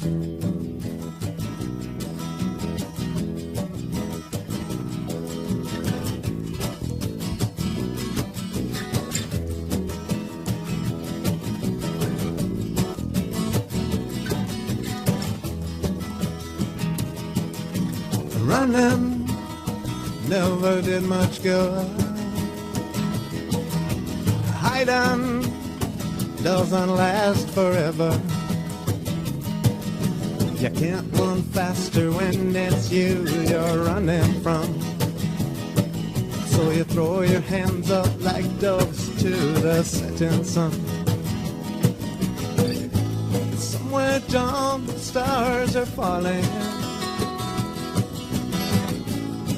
Running never did much good. Hiding doesn't last forever. You can't run faster when it's you're running from. So you throw your hands up like doves to the setting sun. Somewhere down the stars are falling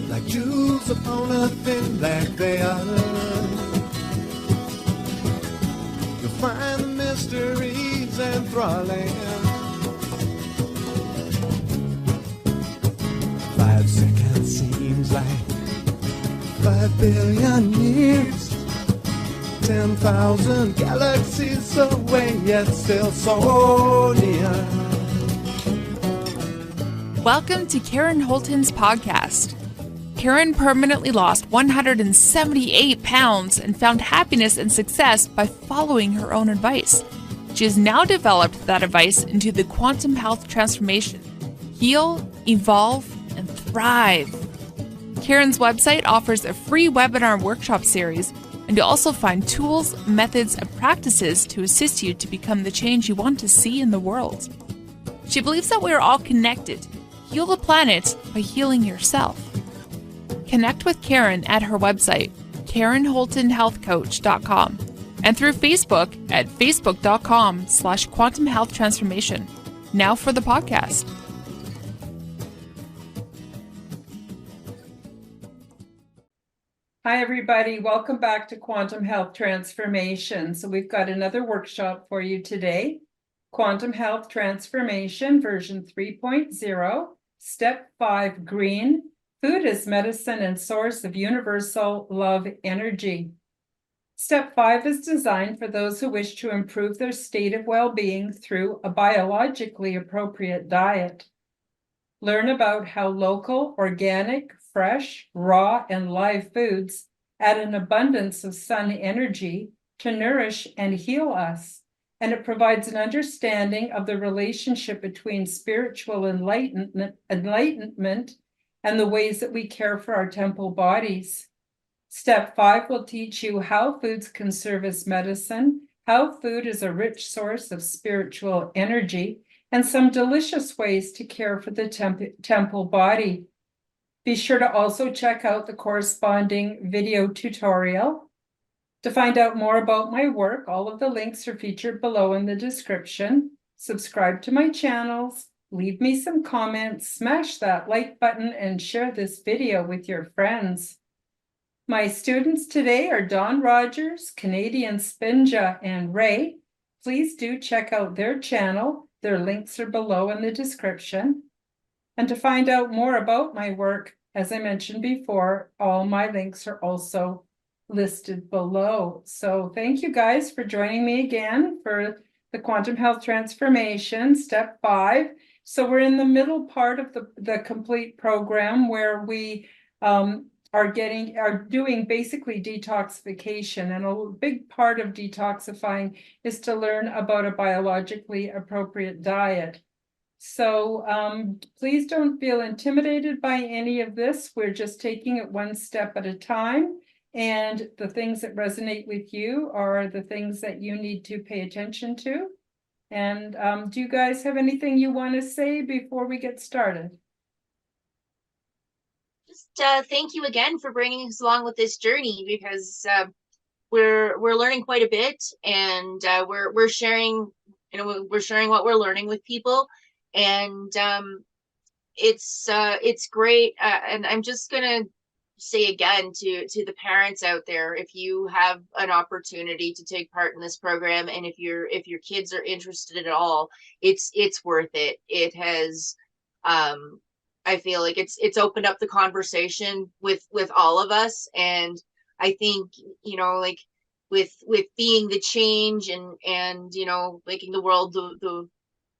like jewels upon a thin black veil. You'll find the mysteries enthralling. 5 seconds seems like 5 billion years. 10,000 galaxies away, yet still so near. Welcome to Karen Holton's podcast. Karen permanently lost 178 pounds and found happiness and success by following her own advice. She has now developed that advice into the quantum health transformation. Heal, evolve, and thrive. Karen's website offers a free webinar workshop series, and you'll also find tools, methods, and practices to assist you to become the change you want to see in the world. She believes that we are all connected. Heal the planet by healing yourself. Connect with Karen at her website, KarenHoltonHealthCoach.com, and through Facebook at Facebook.com/Quantum Health Transformation. Now for the podcast. Hi, everybody. Welcome back to Quantum Health Transformation. So we've got another workshop for you today. Quantum Health Transformation version 3.0, Step 5, Green. Food is medicine and source of universal love energy. Step 5 is designed for those who wish to improve their state of well-being through a biologically appropriate diet. Learn about how local, organic, fresh, raw, and live foods add an abundance of sun energy to nourish and heal us. And it provides an understanding of the relationship between spiritual enlightenment and the ways that we care for our temple bodies. Step 5 will teach you how foods can serve as medicine, how food is a rich source of spiritual energy, and some delicious ways to care for the temple body. Be sure to also check out the corresponding video tutorial. To find out more about my work, all of the links are featured below in the description. Subscribe to my channels, leave me some comments, smash that like button, and share this video with your friends. My students today are Don Rogers, Canadian Spinja and Ray. Please do check out their channel. Their links are below in the description. And to find out more about my work, as I mentioned before, all my links are also listed below. So thank you guys for joining me again for the Quantum Health Transformation, Step 5. So we're in the middle part of the complete program where we are doing basically detoxification. And a big part of detoxifying is to learn about a biologically appropriate diet. So please don't feel intimidated by any of this. We're just taking it one step at a time. And the things that resonate with you are the things that you need to pay attention to. And do you guys have anything you want to say before we get started? Just thank you again for bringing us along with this journey, because we're learning quite a bit, and we're sharing, we're sharing what we're learning with people, and it's great. And I'm just gonna say again to the parents out there, if you have an opportunity to take part in this program, and if your kids are interested at all, it's worth it. It has I feel like it's opened up the conversation with all of us, and I think, like with being the change and making the world the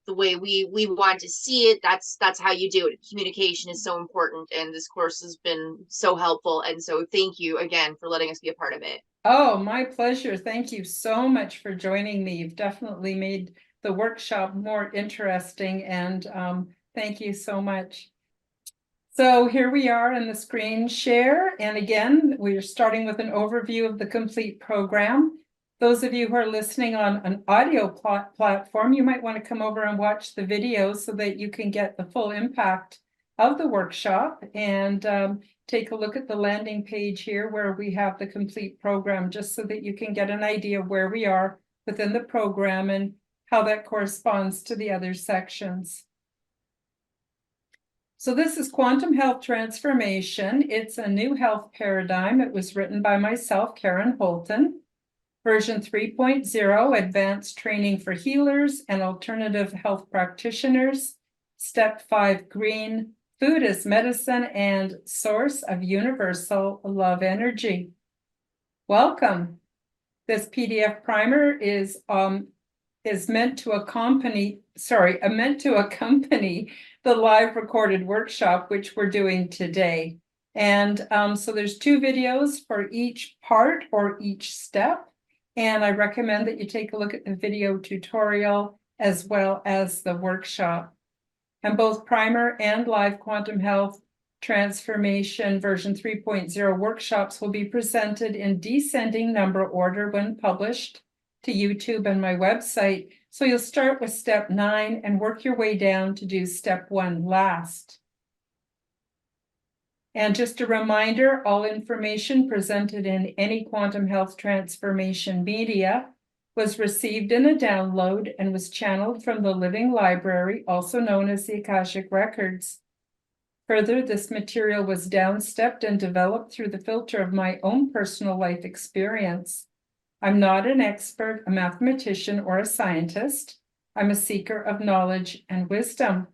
the way we want to see it, that's how you do it. Communication is so important, and this course has been so helpful. And so thank you again for letting us be a part of it. Oh, my pleasure. Thank you so much for joining me. You've definitely made the workshop more interesting, and thank you so much. So here we are in the screen share. And again, we're starting with an overview of the complete program. Those of you who are listening on an audio platform, you might want to come over and watch the video so that you can get the full impact of the workshop, and take a look at the landing page here where we have the complete program, just so that you can get an idea of where we are within the program and how that corresponds to the other sections. So this is Quantum Health Transformation. It's a new health paradigm. It was written by myself, Karen Holton. Version 3.0, Advanced Training for Healers and Alternative Health Practitioners. Step 5, Green, Food as Medicine and Source of Universal Love Energy. Welcome. This PDF primer is meant to accompany the live recorded workshop, which we're doing today. And so there's 2 videos for each part or each step. And I recommend that you take a look at the video tutorial as well as the workshop. And both primer and live quantum health transformation version 3.0 workshops will be presented in descending number order when published to YouTube and my website. So you'll start with step 9 and work your way down to do step 1 last. And just a reminder, all information presented in any quantum health transformation media was received in a download and was channeled from the Living Library, also known as the Akashic Records. Further, this material was downstepped and developed through the filter of my own personal life experience. I'm not an expert, a mathematician, or a scientist. I'm a seeker of knowledge and wisdom.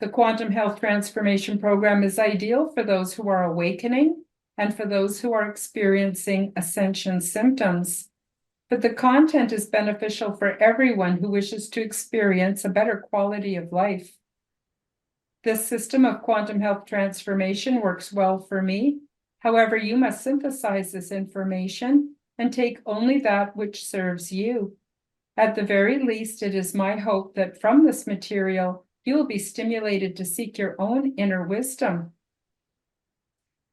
The Quantum Health Transformation Program is ideal for those who are awakening and for those who are experiencing ascension symptoms. But the content is beneficial for everyone who wishes to experience a better quality of life. This system of quantum health transformation works well for me. However, you must synthesize this information and take only that which serves you. At the very least, it is my hope that from this material, you will be stimulated to seek your own inner wisdom.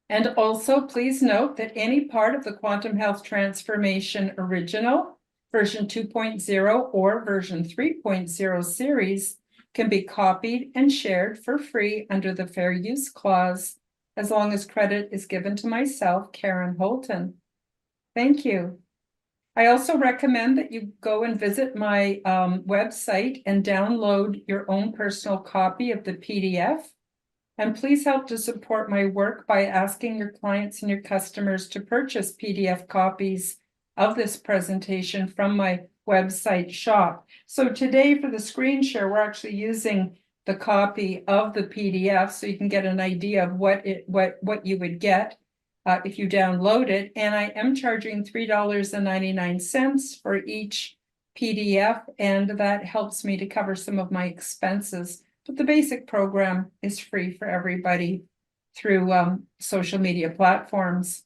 And also, please note that any part of the Quantum Health Transformation Original, version 2.0 or version 3.0 series can be copied and shared for free under the Fair Use Clause, as long as credit is given to myself, Karen Holton. Thank you. I also recommend that you go and visit my website and download your own personal copy of the PDF. And please help to support my work by asking your clients and your customers to purchase PDF copies of this presentation from my website shop. So today for the screen share, we're actually using the copy of the PDF so you can get an idea of what you would get if you download it. And I am charging $3.99 for each PDF, and that helps me to cover some of my expenses. But the basic program is free for everybody through social media platforms.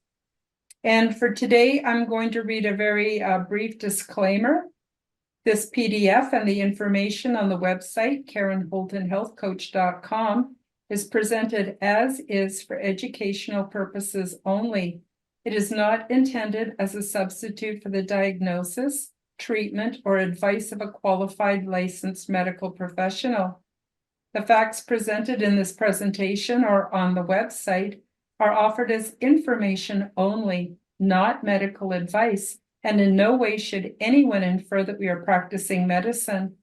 And for today, I'm going to read a very brief disclaimer. This PDF and the information on the website, KarenHoltonHealthCoach.com, is presented as is for educational purposes only. It is not intended as a substitute for the diagnosis, treatment, or advice of a qualified licensed medical professional. The facts presented in this presentation or on the website are offered as information only, not medical advice, and in no way should anyone infer that we are practicing medicine.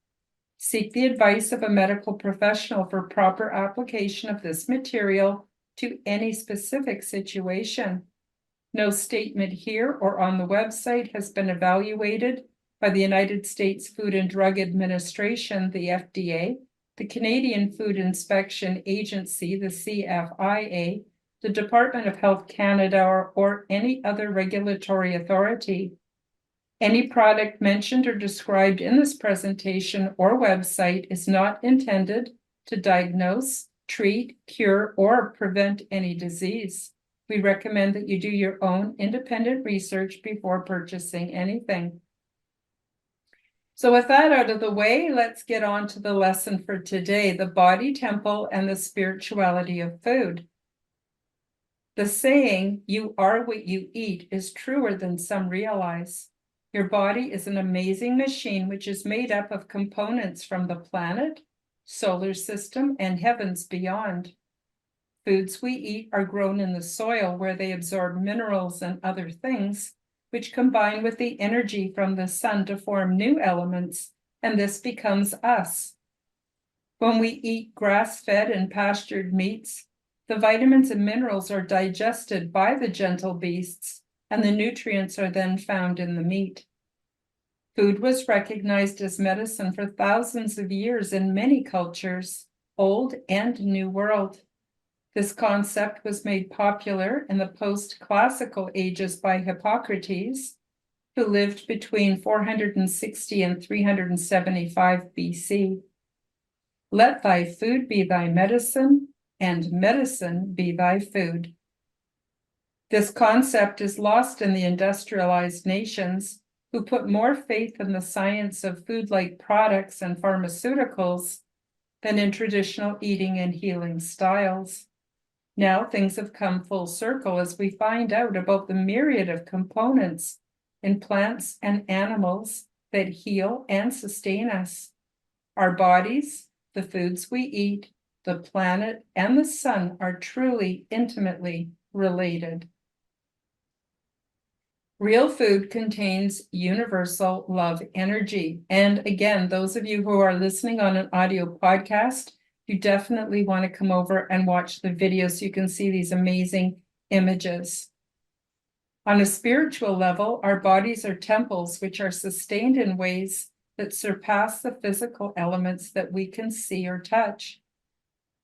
Seek the advice of a medical professional for proper application of this material to any specific situation. No statement here or on the website has been evaluated by the United States Food and Drug Administration, the FDA, the Canadian Food Inspection Agency, the CFIA, the Department of Health Canada, or any other regulatory authority. Any product mentioned or described in this presentation or website is not intended to diagnose, treat, cure, or prevent any disease. We recommend that you do your own independent research before purchasing anything. So with that out of the way, let's get on to the lesson for today, the body temple and the spirituality of food. The saying, "You are what you eat," is truer than some realize. Your body is an amazing machine which is made up of components from the planet, solar system, and heavens beyond. Foods we eat are grown in the soil where they absorb minerals and other things, which combine with the energy from the sun to form new elements, and this becomes us. When we eat grass-fed and pastured meats, the vitamins and minerals are digested by the gentle beasts, and the nutrients are then found in the meat. Food was recognized as medicine for thousands of years in many cultures, old and new world. This concept was made popular in the post-classical ages by Hippocrates, who lived between 460 and 375 BC. Let thy food be thy medicine, and medicine be thy food. This concept is lost in the industrialized nations, who put more faith in the science of food-like products and pharmaceuticals than in traditional eating and healing styles. Now things have come full circle as we find out about the myriad of components in plants and animals that heal and sustain us. Our bodies, the foods we eat, the planet, and the sun are truly intimately related. Real food contains universal love energy. And again, those of you who are listening on an audio podcast, you definitely want to come over and watch the video so you can see these amazing images. On a spiritual level, our bodies are temples which are sustained in ways that surpass the physical elements that we can see or touch.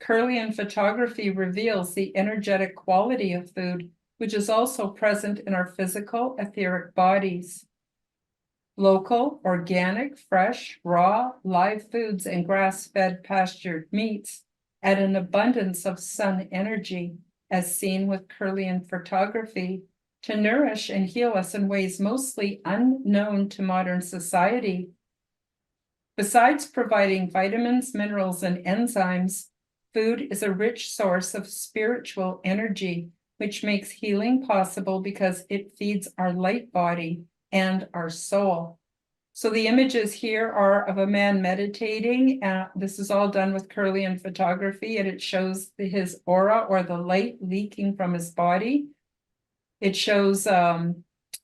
Kirlian photography reveals the energetic quality of food, which is also present in our physical etheric bodies. Local, organic, fresh, raw, live foods and grass-fed pastured meats add an abundance of sun energy, as seen with Kirlian photography, to nourish and heal us in ways mostly unknown to modern society. Besides providing vitamins, minerals, and enzymes, food is a rich source of spiritual energy, which makes healing possible because it feeds our light body and our soul. So the images here are of a man meditating. This is all done with Kirlian photography, and it shows his aura or the light leaking from his body. It shows a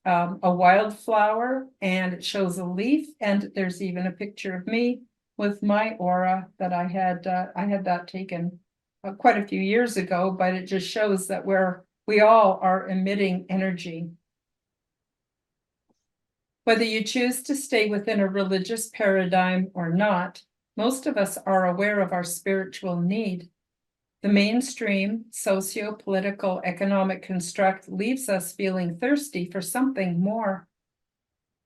wildflower, and it shows a leaf, and there's even a picture of me with my aura that I had that taken quite a few years ago, but it just shows that we all are emitting energy. Whether you choose to stay within a religious paradigm or not, most of us are aware of our spiritual need. The mainstream socio-political economic construct leaves us feeling thirsty for something more.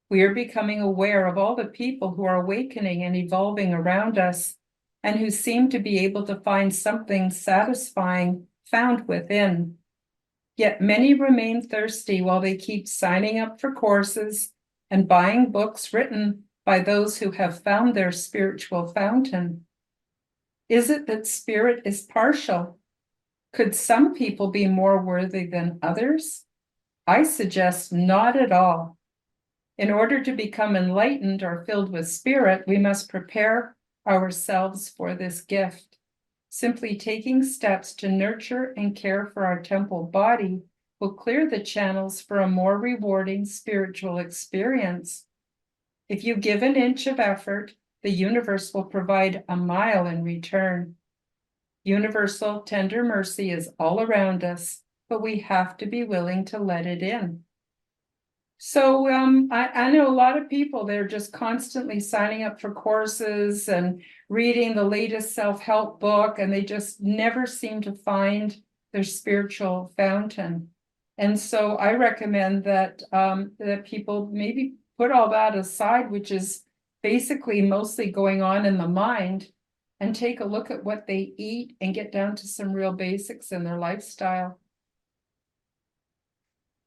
We are becoming aware of all the people who are awakening and evolving around us, and who seem to be able to find something satisfying found within. Yet many remain thirsty while they keep signing up for courses and buying books written by those who have found their spiritual fountain. Is it that spirit is partial? Could some people be more worthy than others? I suggest not at all. In order to become enlightened or filled with spirit, we must prepare ourselves for this gift. Simply taking steps to nurture and care for our temple body will clear the channels for a more rewarding spiritual experience. If you give an inch of effort, the universe will provide a mile in return. Universal tender mercy is all around us, but we have to be willing to let it in. So I know a lot of people, they're just constantly signing up for courses and reading the latest self-help book, and they just never seem to find their spiritual fountain. And so I recommend that that people maybe put all that aside, which is basically mostly going on in the mind, and take a look at what they eat and get down to some real basics in their lifestyle.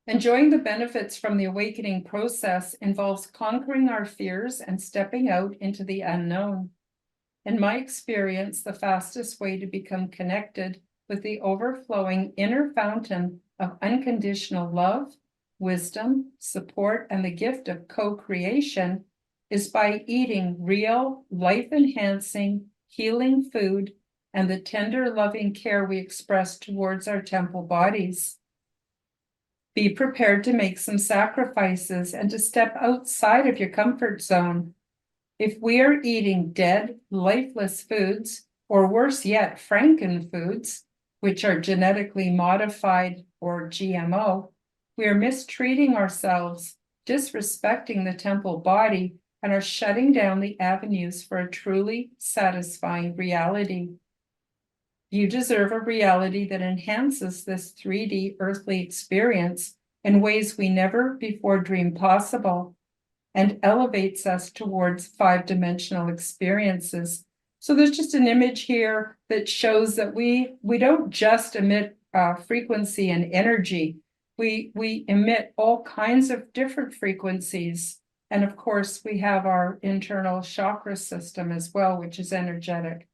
Enjoying the benefits from the awakening process involves conquering our fears and stepping out into the unknown. In my experience, the fastest way to become connected with the overflowing inner fountain of unconditional love, wisdom, support, and the gift of co-creation is by eating real, life-enhancing, healing food and the tender, loving care we express towards our temple bodies. Be prepared to make some sacrifices and to step outside of your comfort zone. If we are eating dead, lifeless foods, or worse yet, frankenfoods, which are genetically modified or GMO, we are mistreating ourselves, disrespecting the temple body, and are shutting down the avenues for a truly satisfying reality. You deserve a reality that enhances this 3D earthly experience in ways we never before dreamed possible and elevates us towards 5-dimensional experiences. So there's just an image here that shows that we don't just emit frequency and energy. We emit all kinds of different frequencies. And of course, we have our internal chakra system as well, which is energetic.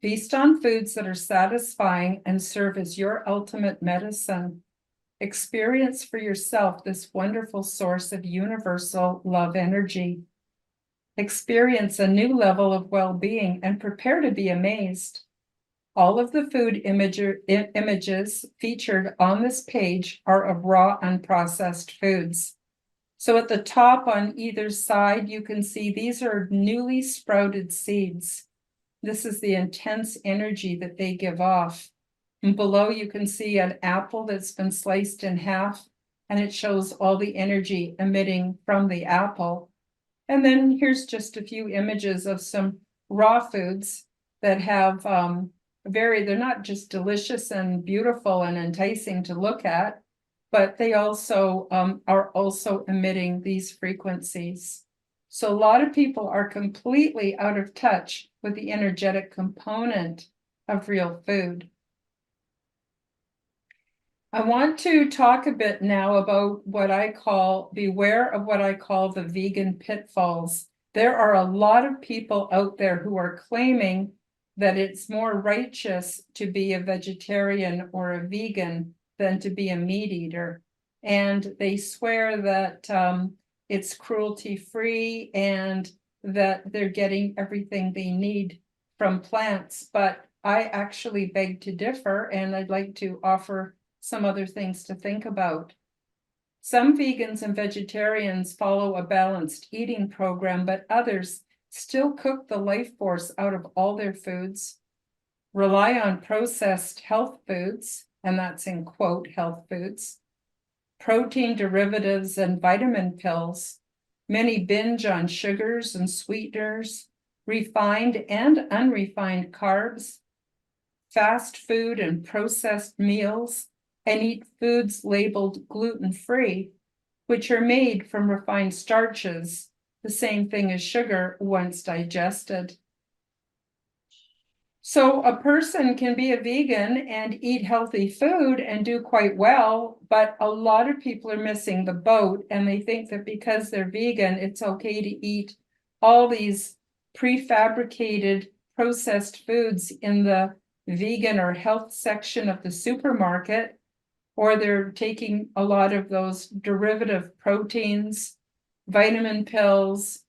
Feast on foods that are satisfying and serve as your ultimate medicine. Experience for yourself this wonderful source of universal love energy. Experience a new level of well-being and prepare to be amazed. All of the food images featured on this page are of raw, unprocessed foods. So at the top on either side, you can see these are newly sprouted seeds. This is the intense energy that they give off. And below you can see an apple that's been sliced in half, and it shows all the energy emitting from the apple. And then here's just a few images of some raw foods that have they're not just delicious and beautiful and enticing to look at, but they also are also emitting these frequencies. So a lot of people are completely out of touch with the energetic component of real food. I want to talk a bit now about beware of what I call the vegan pitfalls. There are a lot of people out there who are claiming that it's more righteous to be a vegetarian or a vegan than to be a meat eater. And they swear that it's cruelty-free and that they're getting everything they need from plants. But I actually beg to differ, and I'd like to offer some other things to think about. Some vegans and vegetarians follow a balanced eating program, but others still cook the life force out of all their foods, rely on processed health foods, and that's in quote, health foods, protein derivatives and vitamin pills. Many binge on sugars and sweeteners, refined and unrefined carbs, fast food and processed meals, and eat foods labeled gluten-free, which are made from refined starches, the same thing as sugar once digested. So a person can be a vegan and eat healthy food and do quite well, but a lot of people are missing the boat, and they think that because they're vegan, it's okay to eat all these prefabricated processed foods in the vegan or health section of the supermarket, or they're taking a lot of those derivative proteins, vitamin pills,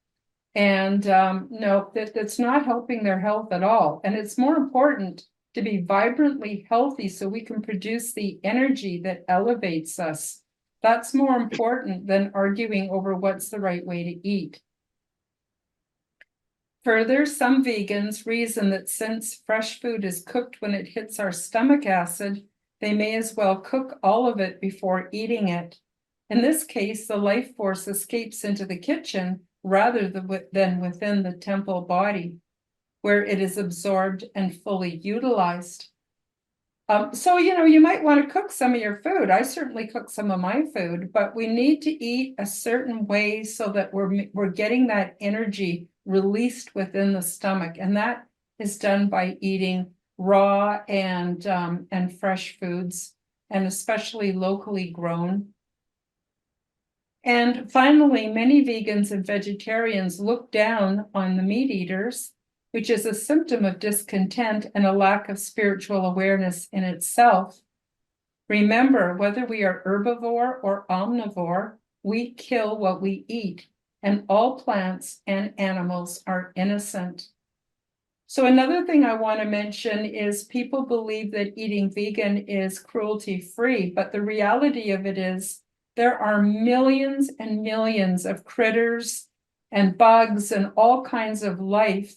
and no, that's not helping their health at all. And it's more important to be vibrantly healthy so we can produce the energy that elevates us. That's more important than arguing over what's the right way to eat. Further, some vegans reason that since fresh food is cooked when it hits our stomach acid, they may as well cook all of it before eating it. In this case, the life force escapes into the kitchen rather than within the temple body, where it is absorbed and fully utilized. So, you might want to cook some of your food. I certainly cook some of my food, but we need to eat a certain way so that we're getting that energy released within the stomach. And that is done by eating raw and fresh foods, and especially locally grown. And finally, many vegans and vegetarians look down on the meat eaters, which is a symptom of discontent and a lack of spiritual awareness in itself. Remember, whether we are herbivore or omnivore, we kill what we eat, and all plants and animals are innocent. So another thing I want to mention is people believe that eating vegan is cruelty-free, but the reality of it is there are millions and millions of critters and bugs and all kinds of life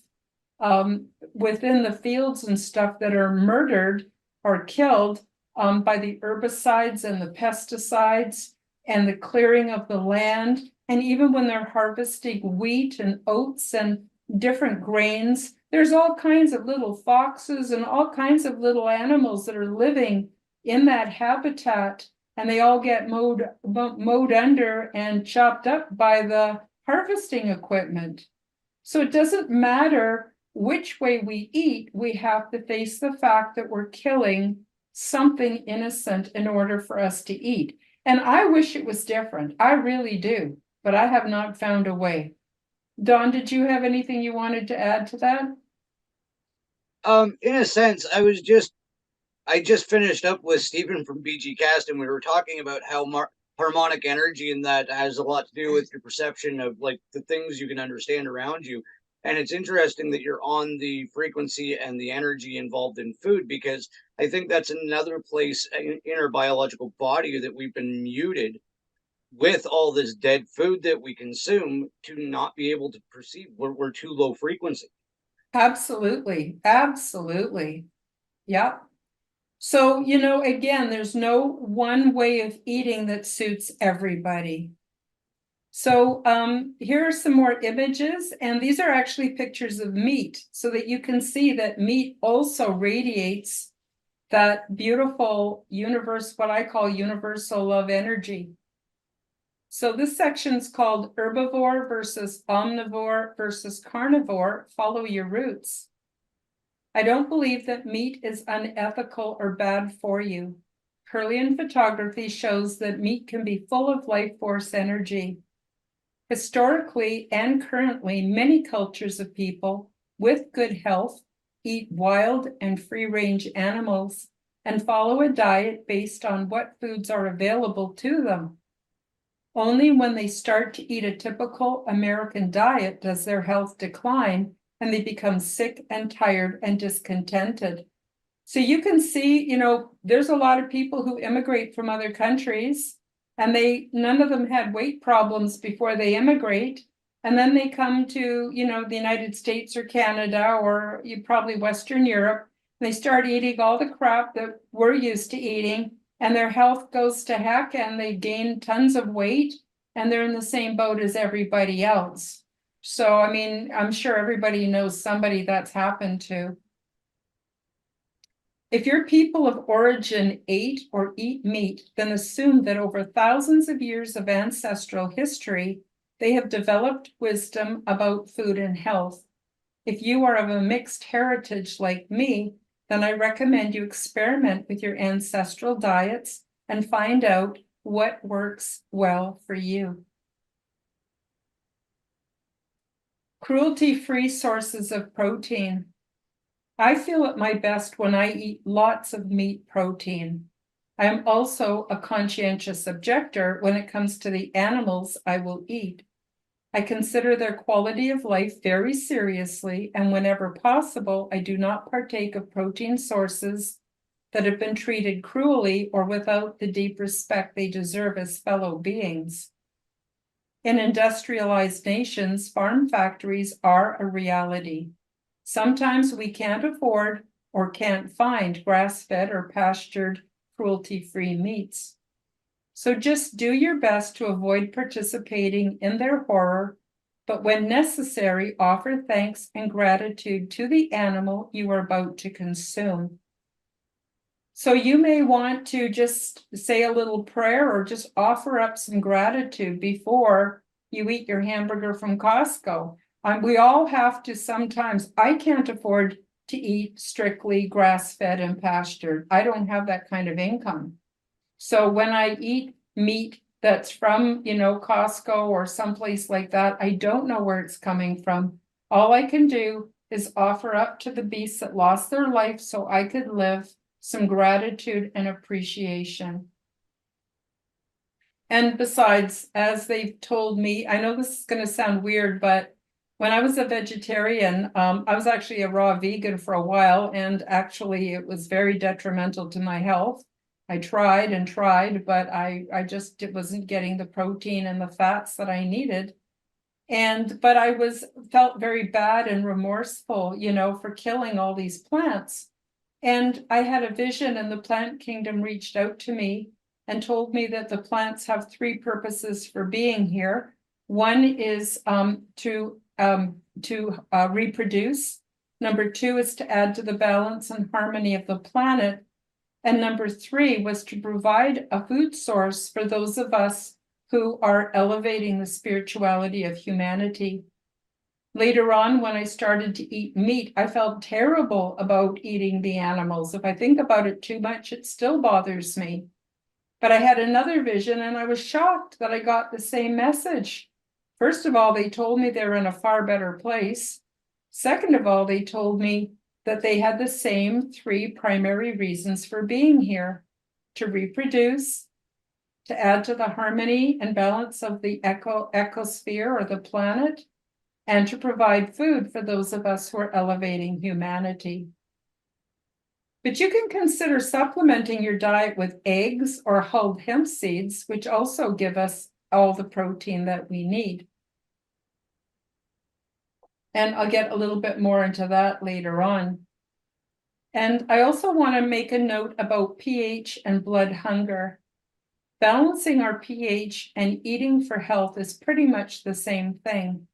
within the fields and stuff that are murdered or killed by the herbicides and the pesticides and the clearing of the land. And even when they're harvesting wheat and oats and different grains, there's all kinds of little foxes and all kinds of little animals that are living in that habitat, and they all get mowed under and chopped up by the harvesting equipment. So it doesn't matter which way we eat, we have to face the fact that we're killing something innocent in order for us to eat. And I wish it was different. I really do, but I have not found a way. Dawn, did you have anything you wanted to add to that? In a sense, I just finished up with Stephen from BG Cast, and we were talking about how harmonic energy, and that has a lot to do with your perception of like the things you can understand around you. And it's interesting that you're on the frequency and the energy involved in food, because I think that's another place in our biological body that we've been muted with all this dead food that we consume to not be able to perceive. We're too low frequency. Absolutely. Absolutely. Yep. So, again, there's no one way of eating that suits everybody. So here are some more images, and these are actually pictures of meat so that you can see that meat also radiates that beautiful universe, what I call universal love energy. So this section's called herbivore versus omnivore versus carnivore. Follow your roots. I don't believe that meat is unethical or bad for you. Kirlian photography shows that meat can be full of life force energy. Historically and currently, many cultures of people with good health eat wild and free-range animals and follow a diet based on what foods are available to them. Only when they start to eat a typical American diet does their health decline and they become sick and tired and discontented. So you can see, there's a lot of people who immigrate from other countries, and none of them had weight problems before they immigrate. And then they come to, the United States or Canada or probably Western Europe. And they start eating all the crap that we're used to eating, and their health goes to heck and they gain tons of weight, and they're in the same boat as everybody else. So, I'm sure everybody knows somebody that's happened to. If your people of origin ate or eat meat, then assume that over thousands of years of ancestral history, they have developed wisdom about food and health. If you are of a mixed heritage like me, then I recommend you experiment with your ancestral diets and find out what works well for you. Cruelty-free sources of protein. I feel at my best when I eat lots of meat protein. I am also a conscientious objector when it comes to the animals I will eat. I consider their quality of life very seriously, and whenever possible, I do not partake of protein sources that have been treated cruelly or without the deep respect they deserve as fellow beings. In industrialized nations, farm factories are a reality. Sometimes we can't afford or can't find grass-fed or pastured cruelty-free meats. So just do your best to avoid participating in their horror, but when necessary, offer thanks and gratitude to the animal you are about to consume. So you may want to just say a little prayer or just offer up some gratitude before you eat your hamburger from Costco. We all have to sometimes, I can't afford to eat strictly grass-fed and pastured. I don't have that kind of income. So when I eat meat that's from, Costco or someplace like that, I don't know where it's coming from. All I can do is offer up to the beasts that lost their life so I could live some gratitude and appreciation. And besides, as they've told me, I know this is going to sound weird, but when I was a vegetarian, I was actually a raw vegan for a while, and actually it was very detrimental to my health. I tried and tried, but I just wasn't getting the protein and the fats that I needed. But I felt very bad and remorseful, for killing all these plants. And I had a vision, and the plant kingdom reached out to me and told me that the plants have three purposes for being here. One is to reproduce. Number two is to add to the balance and harmony of the planet. And number three was to provide a food source for those of us who are elevating the spirituality of humanity. Later on, when I started to eat meat, I felt terrible about eating the animals. If I think about it too much, it still bothers me. But I had another vision, and I was shocked that I got the same message. First of all, they told me they're in a far better place. Second of all, they told me that they had the same three primary reasons for being here: to reproduce, to add to the harmony and balance of the ecosphere or the planet, and to provide food for those of us who are elevating humanity. But you can consider supplementing your diet with eggs or hulled hemp seeds, which also give us all the protein that we need. And I'll get a little bit more into that later on. And I also want to make a note about pH and blood hunger. Balancing our pH and eating for health is pretty much the same thing.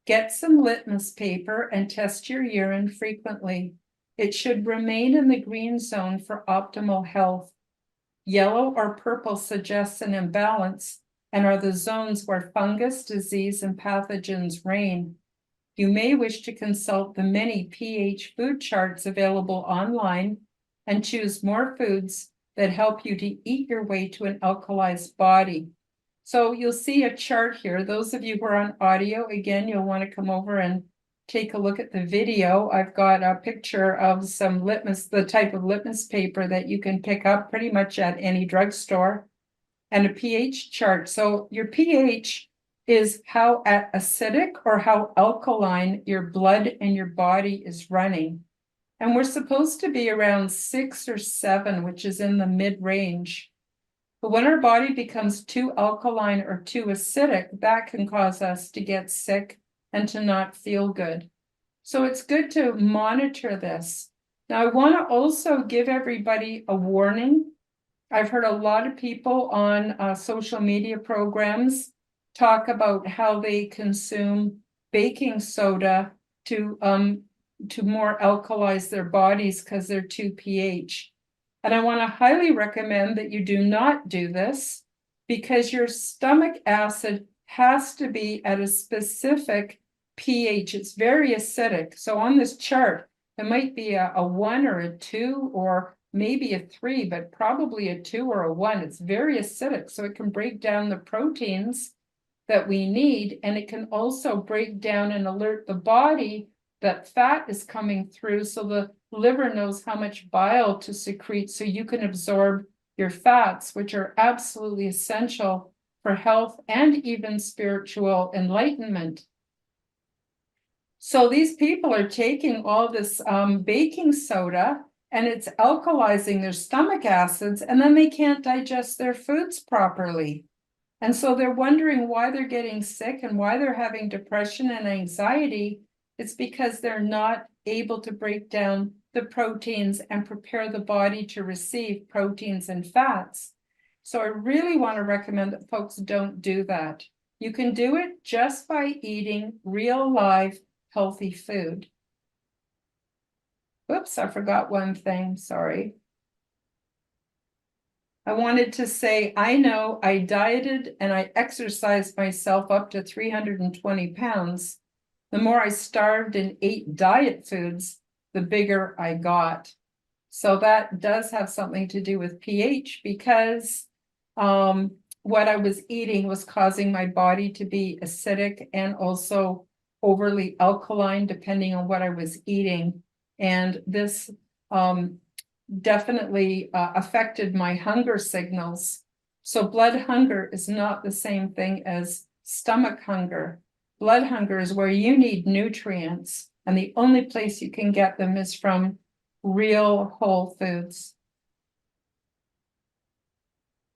Get some litmus paper and test your urine frequently. It should remain in the green zone for optimal health. Yellow or purple suggests an imbalance and are the zones where fungus, disease, and pathogens reign. You may wish to consult the many pH food charts available online and choose more foods that help you to eat your way to an alkalized body. So you'll see a chart here. Those of you who are on audio, again, you'll want to come over and take a look at the video. I've got a picture of some the type of litmus paper that you can pick up pretty much at any drugstore, and a pH chart. So your pH is how acidic or how alkaline your blood and your body is running. And we're supposed to be around 6 or 7, which is in the mid-range. But when our body becomes too alkaline or too acidic, that can cause us to get sick and to not feel good. So it's good to monitor this. Now, I want to also give everybody a warning. I've heard a lot of people on social media programs talk about how they consume baking soda to more alkalize their bodies because they're too pH. And I want to highly recommend that you do not do this, because your stomach acid has to be at a specific pH. It's very acidic. So on this chart, it might be a 1 or a 2 or maybe a 3, but probably a 2 or a 1. It's very acidic, so it can break down the proteins that we need, and it can also break down and alert the body that fat is coming through, so the liver knows how much bile to secrete so you can absorb your fats, which are absolutely essential for health and even spiritual enlightenment. So these people are taking all this baking soda, and it's alkalizing their stomach acids, and then they can't digest their foods properly. And so they're wondering why they're getting sick and why they're having depression and anxiety. It's because they're not able to break down the proteins and prepare the body to receive proteins and fats. So I really want to recommend that folks don't do that. You can do it just by eating real, live, healthy food. Oops, I forgot one thing, sorry. I wanted to say, I know I dieted and I exercised myself up to 320 pounds. The more I starved and ate diet foods, the bigger I got. So that does have something to do with pH, because what I was eating was causing my body to be acidic and also overly alkaline, depending on what I was eating. And this definitely affected my hunger signals. So blood hunger is not the same thing as stomach hunger. Blood hunger is where you need nutrients, and the only place you can get them is from real whole foods.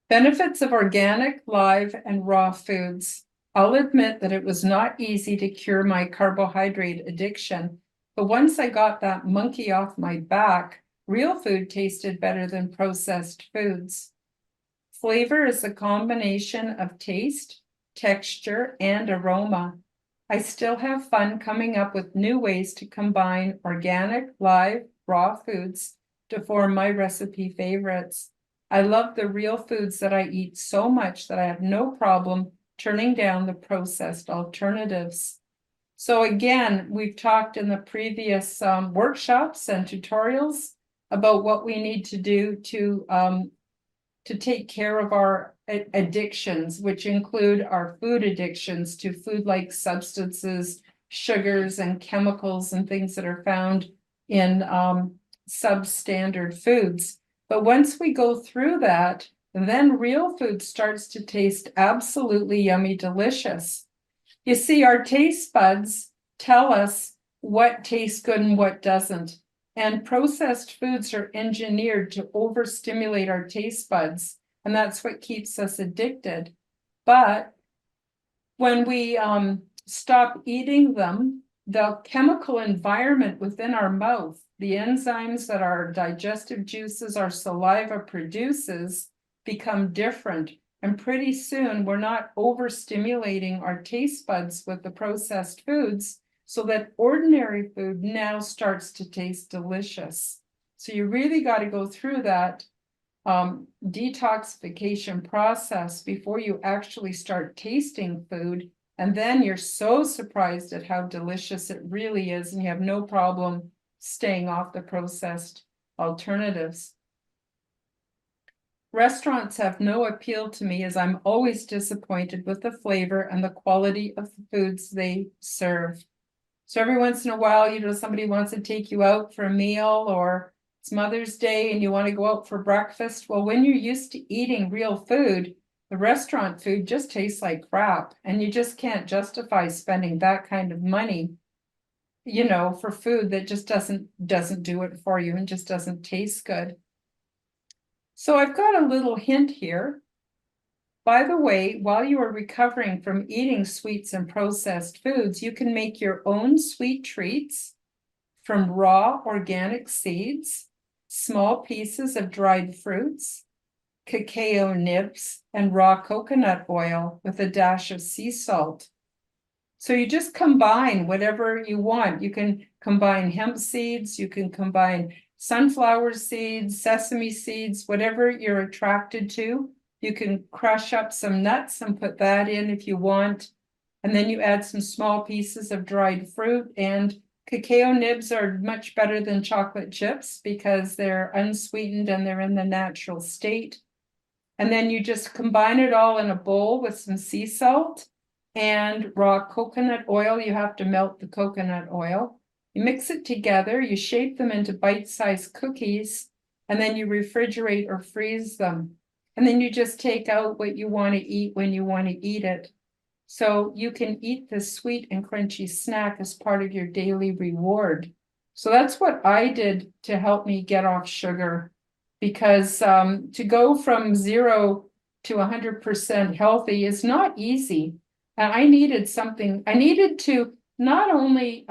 Benefits of organic, live, and raw foods. I'll admit that it was not easy to cure my carbohydrate addiction, but once I got that monkey off my back, real food tasted better than processed foods. Flavor is a combination of taste, texture, and aroma. I still have fun coming up with new ways to combine organic, live, raw foods to form my recipe favorites. I love the real foods that I eat so much that I have no problem turning down the processed alternatives. So again, we've talked in the previous workshops and tutorials about what we need to do to take care of our addictions, which include our food addictions to food-like substances, sugars and chemicals and things that are found in substandard foods. But once we go through that, then real food starts to taste absolutely yummy, delicious. You see, our taste buds tell us what tastes good and what doesn't. And processed foods are engineered to overstimulate our taste buds, and that's what keeps us addicted. But when we stop eating them, the chemical environment within our mouth, the enzymes that our digestive juices, our saliva produces, become different. And pretty soon we're not overstimulating our taste buds with the processed foods, so that ordinary food now starts to taste delicious. So you really got to go through that detoxification process before you actually start tasting food. And then you're so surprised at how delicious it really is, and you have no problem staying off the processed alternatives. Restaurants have no appeal to me, as I'm always disappointed with the flavor and the quality of the foods they serve. So every once in a while, somebody wants to take you out for a meal, or it's Mother's Day and you want to go out for breakfast. Well, when you're used to eating real food, the restaurant food just tastes like crap, and you just can't justify spending that kind of money, for food that just doesn't do it for you and just doesn't taste good. So I've got a little hint here. By the way, while you are recovering from eating sweets and processed foods, you can make your own sweet treats from raw organic seeds, small pieces of dried fruits, cacao nibs, and raw coconut oil with a dash of sea salt. So you just combine whatever you want. You can combine hemp seeds, you can combine sunflower seeds, sesame seeds, whatever you're attracted to. You can crush up some nuts and put that in if you want. And then you add some small pieces of dried fruit, and cacao nibs are much better than chocolate chips because they're unsweetened and they're in the natural state. And then you just combine it all in a bowl with some sea salt and raw coconut oil. You have to melt the coconut oil. You mix it together, you shape them into bite-sized cookies, and then you refrigerate or freeze them. And then you just take out what you want to eat when you want to eat it. So you can eat this sweet and crunchy snack as part of your daily reward. So that's what I did to help me get off sugar, because to go from 0 to 100% healthy is not easy. And I needed to not only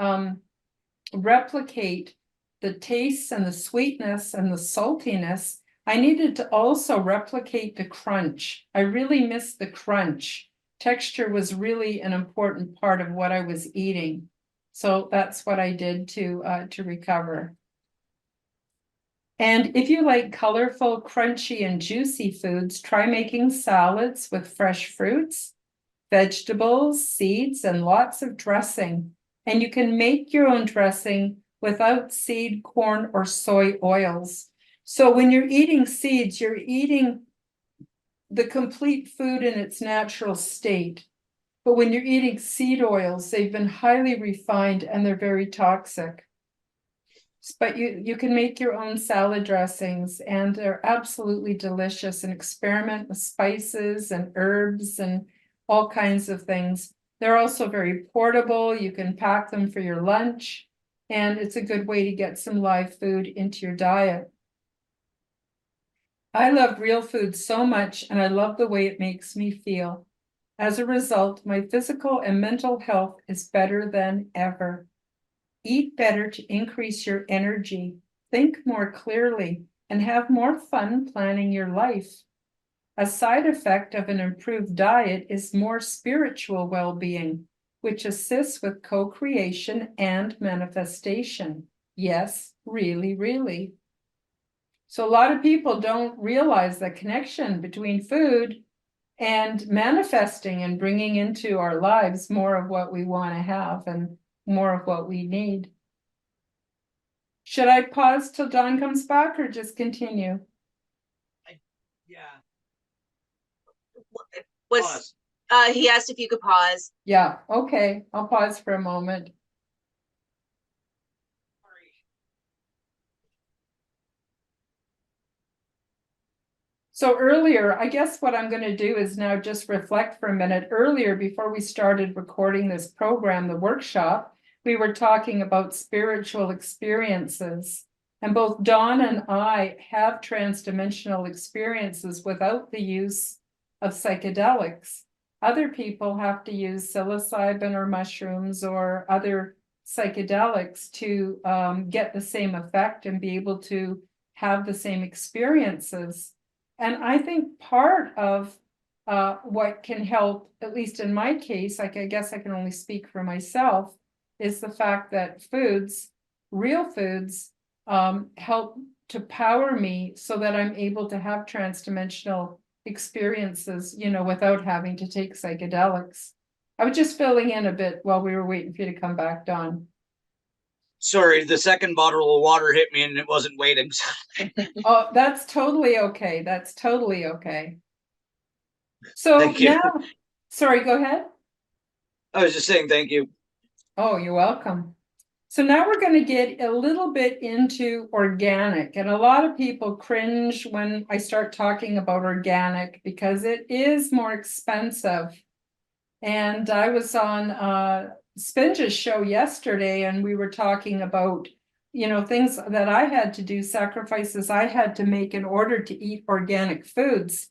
replicate the taste and the sweetness and the saltiness, I needed to also replicate the crunch. I really missed the crunch. Texture was really an important part of what I was eating. So that's what I did to recover. And if you like colorful, crunchy, and juicy foods, try making salads with fresh fruits, vegetables, seeds, and lots of dressing. And you can make your own dressing without seed, corn, or soy oils. So when you're eating seeds, you're eating the complete food in its natural state. But when you're eating seed oils, they've been highly refined and they're very toxic. But you can make your own salad dressings and they're absolutely delicious, and experiment with spices and herbs and all kinds of things. They're also very portable. You can pack them for your lunch, and it's a good way to get some live food into your diet. I love real food so much, and I love the way it makes me feel. As a result, my physical and mental health is better than ever. Eat better to increase your energy, think more clearly, and have more fun planning your life. A side effect of an improved diet is more spiritual well-being, which assists with co-creation and manifestation. Yes, really, really. So a lot of people don't realize the connection between food and manifesting and bringing into our lives more of what we want to have and more of what we need. Should I pause till Dawn comes back or just continue? Yeah. He asked if you could pause. Yeah, okay. I'll pause for a moment. So earlier, I guess what I'm going to do is now just reflect for a minute. Earlier, before we started recording this program, the workshop, we were talking about spiritual experiences. And both Dawn and I have transdimensional experiences without the use of psychedelics. Other people have to use psilocybin or mushrooms or other psychedelics to get the same effect and be able to have the same experiences. And I think part of what can help, at least in my case, like I guess I can only speak for myself, is the fact that foods, real foods, help to power me so that I'm able to have transdimensional experiences, without having to take psychedelics. I was just filling in a bit while we were waiting for you to come back, Dawn. Sorry, the second bottle of water hit me and it wasn't waiting. Oh, that's totally okay. That's totally okay. So Thank you. now, sorry, go ahead. I was just saying thank you. Oh, you're welcome. So now we're going to get a little bit into organic. And a lot of people cringe when I start talking about organic because it is more expensive. And I was on Spinja's show yesterday, and we were talking about, things that I had to do, sacrifices I had to make in order to eat organic foods.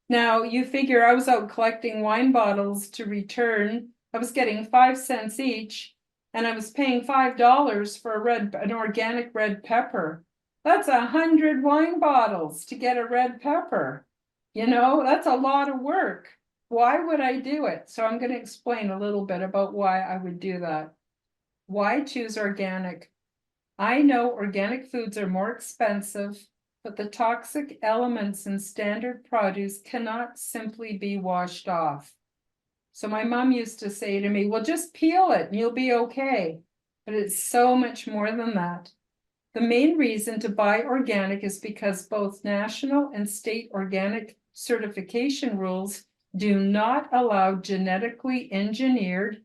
Now, you figure I was out collecting wine bottles to return. I was getting 5 cents each, and I was paying $5 for an organic red pepper. That's 100 wine bottles to get a red pepper. That's a lot of work. Why would I do it? So I'm going to explain a little bit about why I would do that. Why choose organic? I know organic foods are more expensive, but the toxic elements in standard produce cannot simply be washed off. So my mom used to say to me, well, just peel it and you'll be okay. But it's so much more than that. The main reason to buy organic is because both national and state organic certification rules do not allow genetically engineered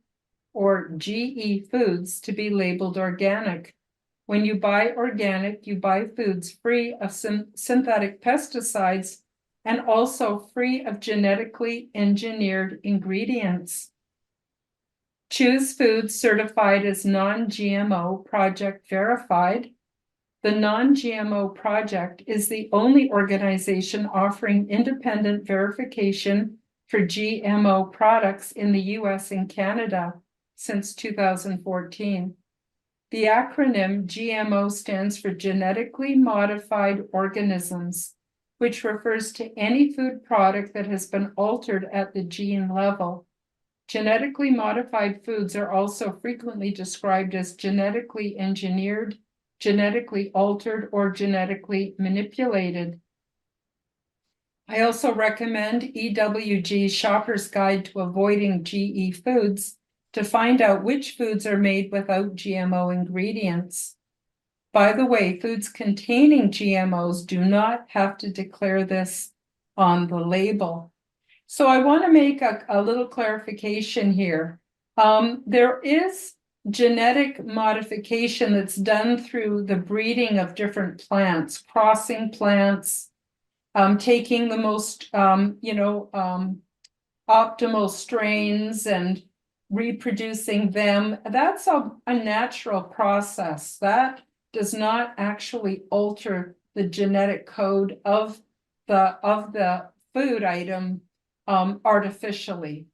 or GE foods to be labeled organic. When you buy organic, you buy foods free of synthetic pesticides and also free of genetically engineered ingredients. Choose foods certified as non-GMO Project Verified. The Non-GMO Project is the only organization offering independent verification for GMO products in the US and Canada since 2014. The acronym GMO stands for Genetically Modified Organisms, which refers to any food product that has been altered at the gene level. Genetically modified foods are also frequently described as genetically engineered, genetically altered or genetically manipulated. I also recommend EWG's Shopper's Guide to Avoiding GE Foods to find out which foods are made without GMO ingredients. By the way, foods containing GMOs do not have to declare this on the label. So I want to make a little clarification here. There is genetic modification that's done through the breeding of different plants, crossing plants, taking the most, optimal strains and reproducing them. That's a natural process. That does not actually alter the genetic code of the food item artificially.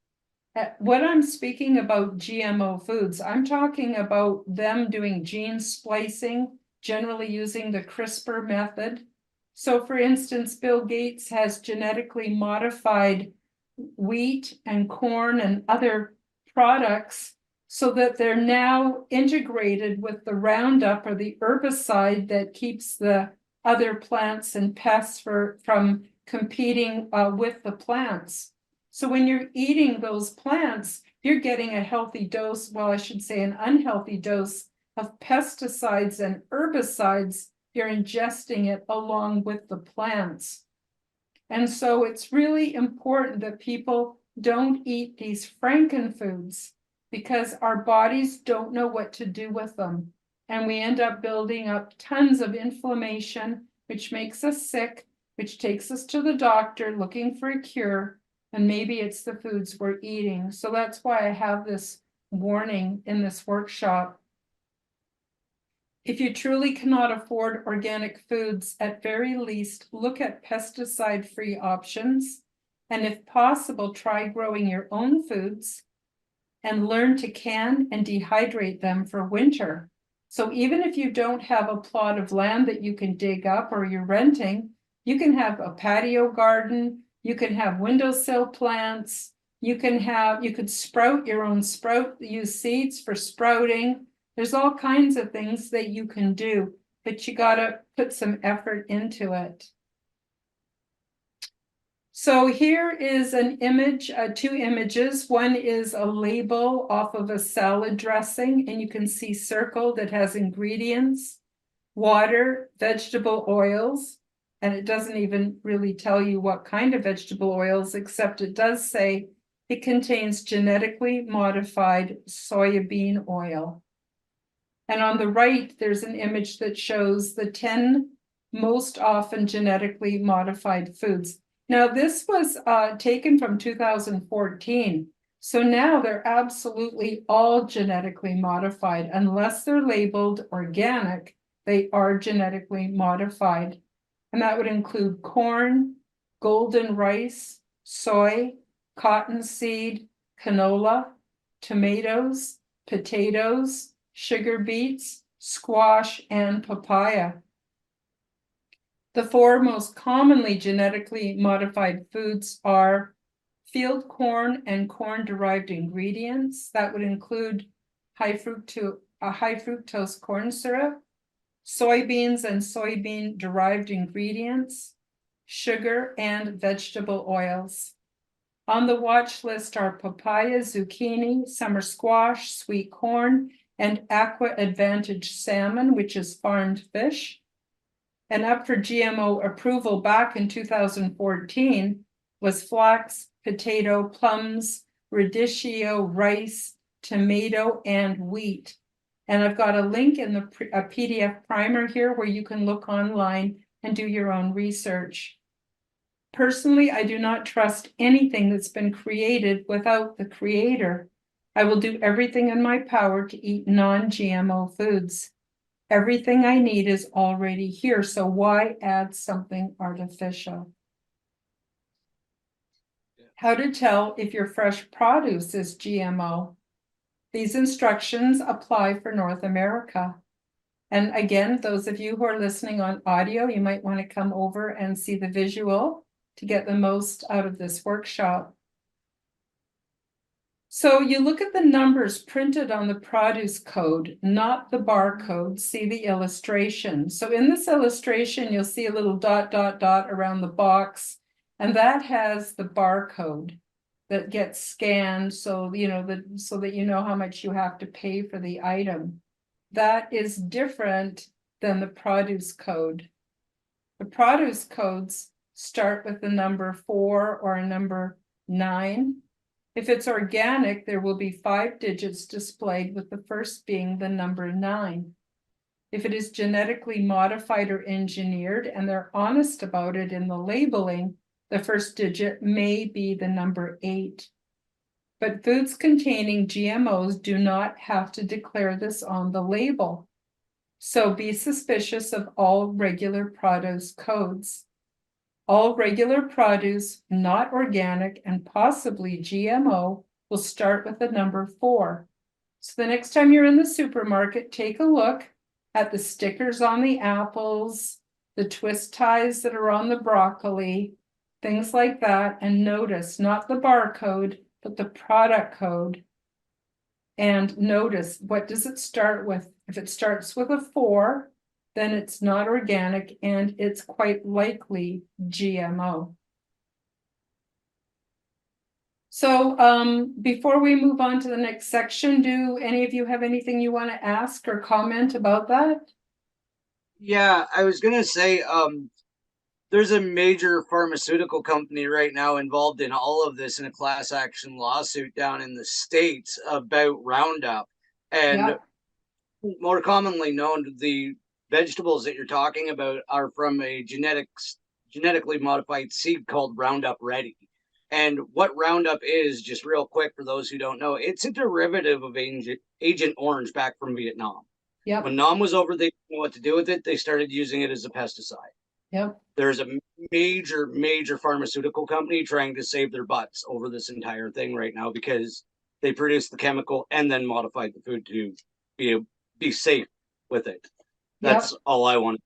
When I'm speaking about GMO foods, I'm talking about them doing gene splicing, generally using the CRISPR method. So for instance, Bill Gates has genetically modified wheat and corn and other products so that they're now integrated with the Roundup or the herbicide that keeps the other plants and pests from competing with the plants. So when you're eating those plants, you're getting a healthy dose, well, I should say an unhealthy dose of pesticides and herbicides. You're ingesting it along with the plants. And so it's really important that people don't eat these frankenfoods because our bodies don't know what to do with them. And we end up building up tons of inflammation, which makes us sick, which takes us to the doctor looking for a cure. And maybe it's the foods we're eating. So that's why I have this warning in this workshop. If you truly cannot afford organic foods, at very least, look at pesticide-free options. And if possible, try growing your own foods and learn to can and dehydrate them for winter. So even if you don't have a plot of land that you can dig up or you're renting, you can have a patio garden, you can have windowsill plants, you could sprout your own use seeds for sprouting. There's all kinds of things that you can do, but you gotta put some effort into it. So here is an image, two images. One is a label off of a salad dressing, and you can see circled that has ingredients, water, vegetable oils, and it doesn't even really tell you what kind of vegetable oils, except it does say it contains genetically modified soybean oil. And on the right, there's an image that shows the 10 most often genetically modified foods. Now, this was taken from 2014. So now they're absolutely all genetically modified. Unless they're labeled organic, they are genetically modified. And that would include corn, golden rice, soy, cottonseed, canola, tomatoes, potatoes, sugar beets, squash, and papaya. The four most commonly genetically modified foods are field corn and corn-derived ingredients. That would include high fructose corn syrup, soybeans and soybean-derived ingredients, sugar, and vegetable oils. On the watch list are papaya, zucchini, summer squash, sweet corn, and Aqua Advantage salmon, which is farmed fish. And up for GMO approval back in 2014 was flax, potato, plums, radicchio, rice, tomato, and wheat. And I've got a link in a PDF primer here where you can look online and do your own research. Personally, I do not trust anything that's been created without the creator. I will do everything in my power to eat non-GMO foods. Everything I need is already here, so why add something artificial? How to tell if your fresh produce is GMO. These instructions apply for North America. And again, those of you who are listening on audio, you might want to come over and see the visual to get the most out of this workshop. So you look at the numbers printed on the produce code, not the barcode. See the illustration. So in this illustration, you'll see a little dot, dot, dot around the box, and that has the barcode that gets scanned. So, so that you know how much you have to pay for the item. That is different than the produce code. The produce codes start with the number 4 or a number 9. If it's organic, there will be 5 digits displayed, with the first being the number 9. If it is genetically modified or engineered, and they're honest about it in the labeling, the first digit may be the number 8. But foods containing GMOs do not have to declare this on the label. So be suspicious of all regular produce codes. All regular produce, not organic, and possibly GMO, will start with the number 4. So the next time you're in the supermarket, take a look at the stickers on the apples, the twist ties that are on the broccoli, things like that, and notice not the barcode, but the product code. And notice, what does it start with? If it starts with a 4, then it's not organic, and it's quite likely GMO. So before we move on to the next section, do any of you have anything you want to ask or comment about that? Yeah, I was gonna say, there's a major pharmaceutical company right now involved in all of this in a class action lawsuit down in the States about Roundup. And more commonly known, the vegetables that you're talking about are from a genetically modified seed called Roundup Ready. And what Roundup is, just real quick for those who don't know, it's a derivative of Agent Orange back from Vietnam. Yep. When Nam was over, they didn't know what to do with it. They started using it as a pesticide. Yep. There's a major pharmaceutical company trying to save their butts over this entire thing right now because they produced the chemical and then modified the food to be safe with it. That's all I want.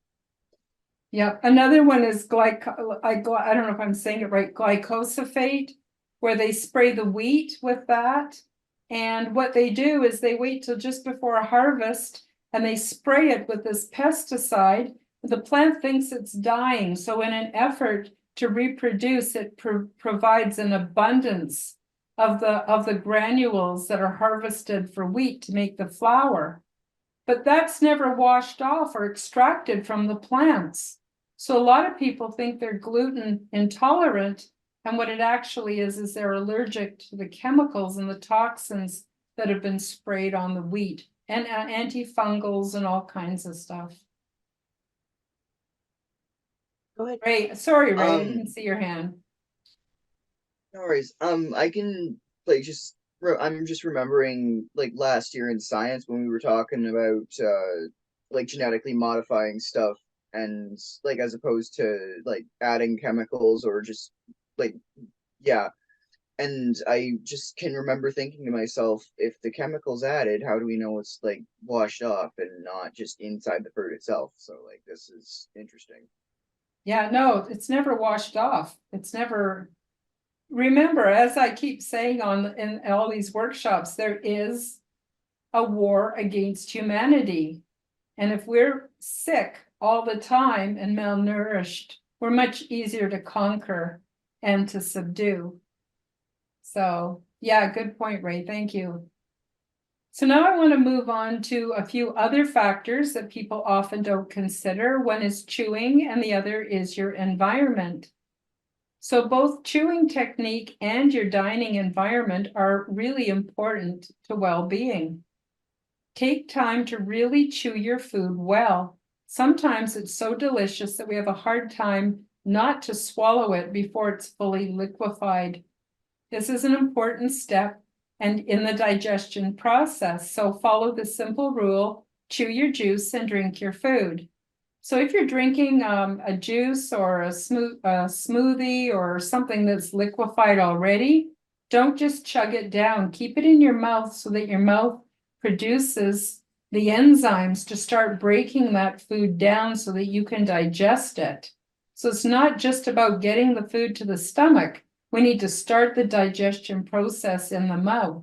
Yep. Another one is I don't know if I'm saying it right, glyphosate, where they spray the wheat with that. And what they do is they wait till just before harvest and they spray it with this pesticide. The plant thinks it's dying. So in an effort to reproduce, it provides an abundance of the granules that are harvested for wheat to make the flour. But that's never washed off or extracted from the plants. So a lot of people think they're gluten intolerant, and what it actually is they're allergic to the chemicals and the toxins that have been sprayed on the wheat, and antifungals and all kinds of stuff. Go ahead. Ray, sorry, Ray, I didn't see your hand. No worries. I can I'm just remembering like last year in science when we were talking about like genetically modifying stuff, and like as opposed to like adding chemicals or just like and I just can remember thinking to myself, if the chemicals added, how do we know it's like washed off and not just inside the fruit itself? So like this is interesting. Yeah, no, it's never washed off. It's never. Remember, as I keep saying in all these workshops, there is a war against humanity. And if we're sick all the time and malnourished, we're much easier to conquer and to subdue. So yeah, good point, Ray. Thank you. So now I want to move on to a few other factors that people often don't consider. One is chewing, and the other is your environment. So both chewing technique and your dining environment are really important to well-being. Take time to really chew your food well. Sometimes it's so delicious that we have a hard time not to swallow it before it's fully liquefied. This is an important step and in the digestion process. So follow the simple rule: chew your juice and drink your food. So if you're drinking a juice or a smoothie or something that's liquefied already, don't just chug it down. Keep it in your mouth so that your mouth produces the enzymes to start breaking that food down so that you can digest it. So it's not just about getting the food to the stomach. We need to start the digestion process in the mouth.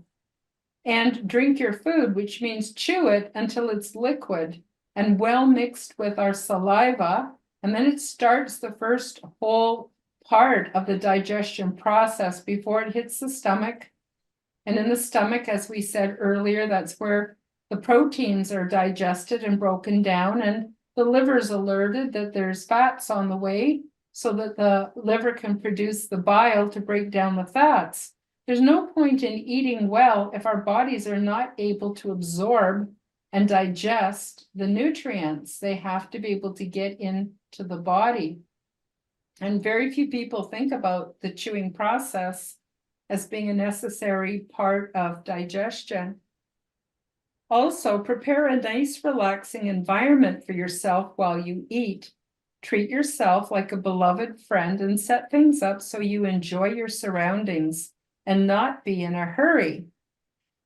And drink your food, which means chew it until it's liquid and well mixed with our saliva. And then it starts the first whole part of the digestion process before it hits the stomach. And in the stomach, as we said earlier, that's where the proteins are digested and broken down, and the liver's alerted that there's fats on the way so that the liver can produce the bile to break down the fats. There's no point in eating well if our bodies are not able to absorb and digest the nutrients. They have to be able to get into the body. And very few people think about the chewing process as being a necessary part of digestion. Also, prepare a nice, relaxing environment for yourself while you eat. Treat yourself like a beloved friend and set things up so you enjoy your surroundings and not be in a hurry.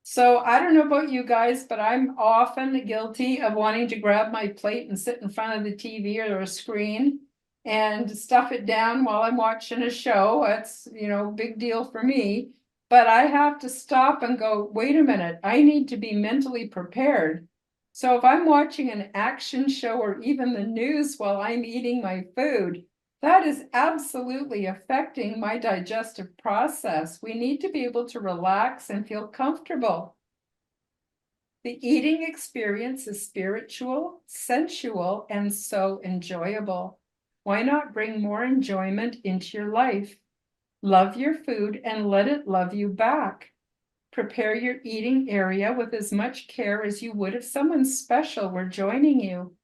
So I don't know about you guys, but I'm often guilty of wanting to grab my plate and sit in front of the TV or a screen and stuff it down while I'm watching a show. That's, big deal for me. But I have to stop and go, wait a minute, I need to be mentally prepared. So if I'm watching an action show or even the news while I'm eating my food, that is absolutely affecting my digestive process. We need to be able to relax and feel comfortable. The eating experience is spiritual, sensual, and so enjoyable. Why not bring more enjoyment into your life? Love your food and let it love you back. Prepare your eating area with as much care as you would if someone special were joining you.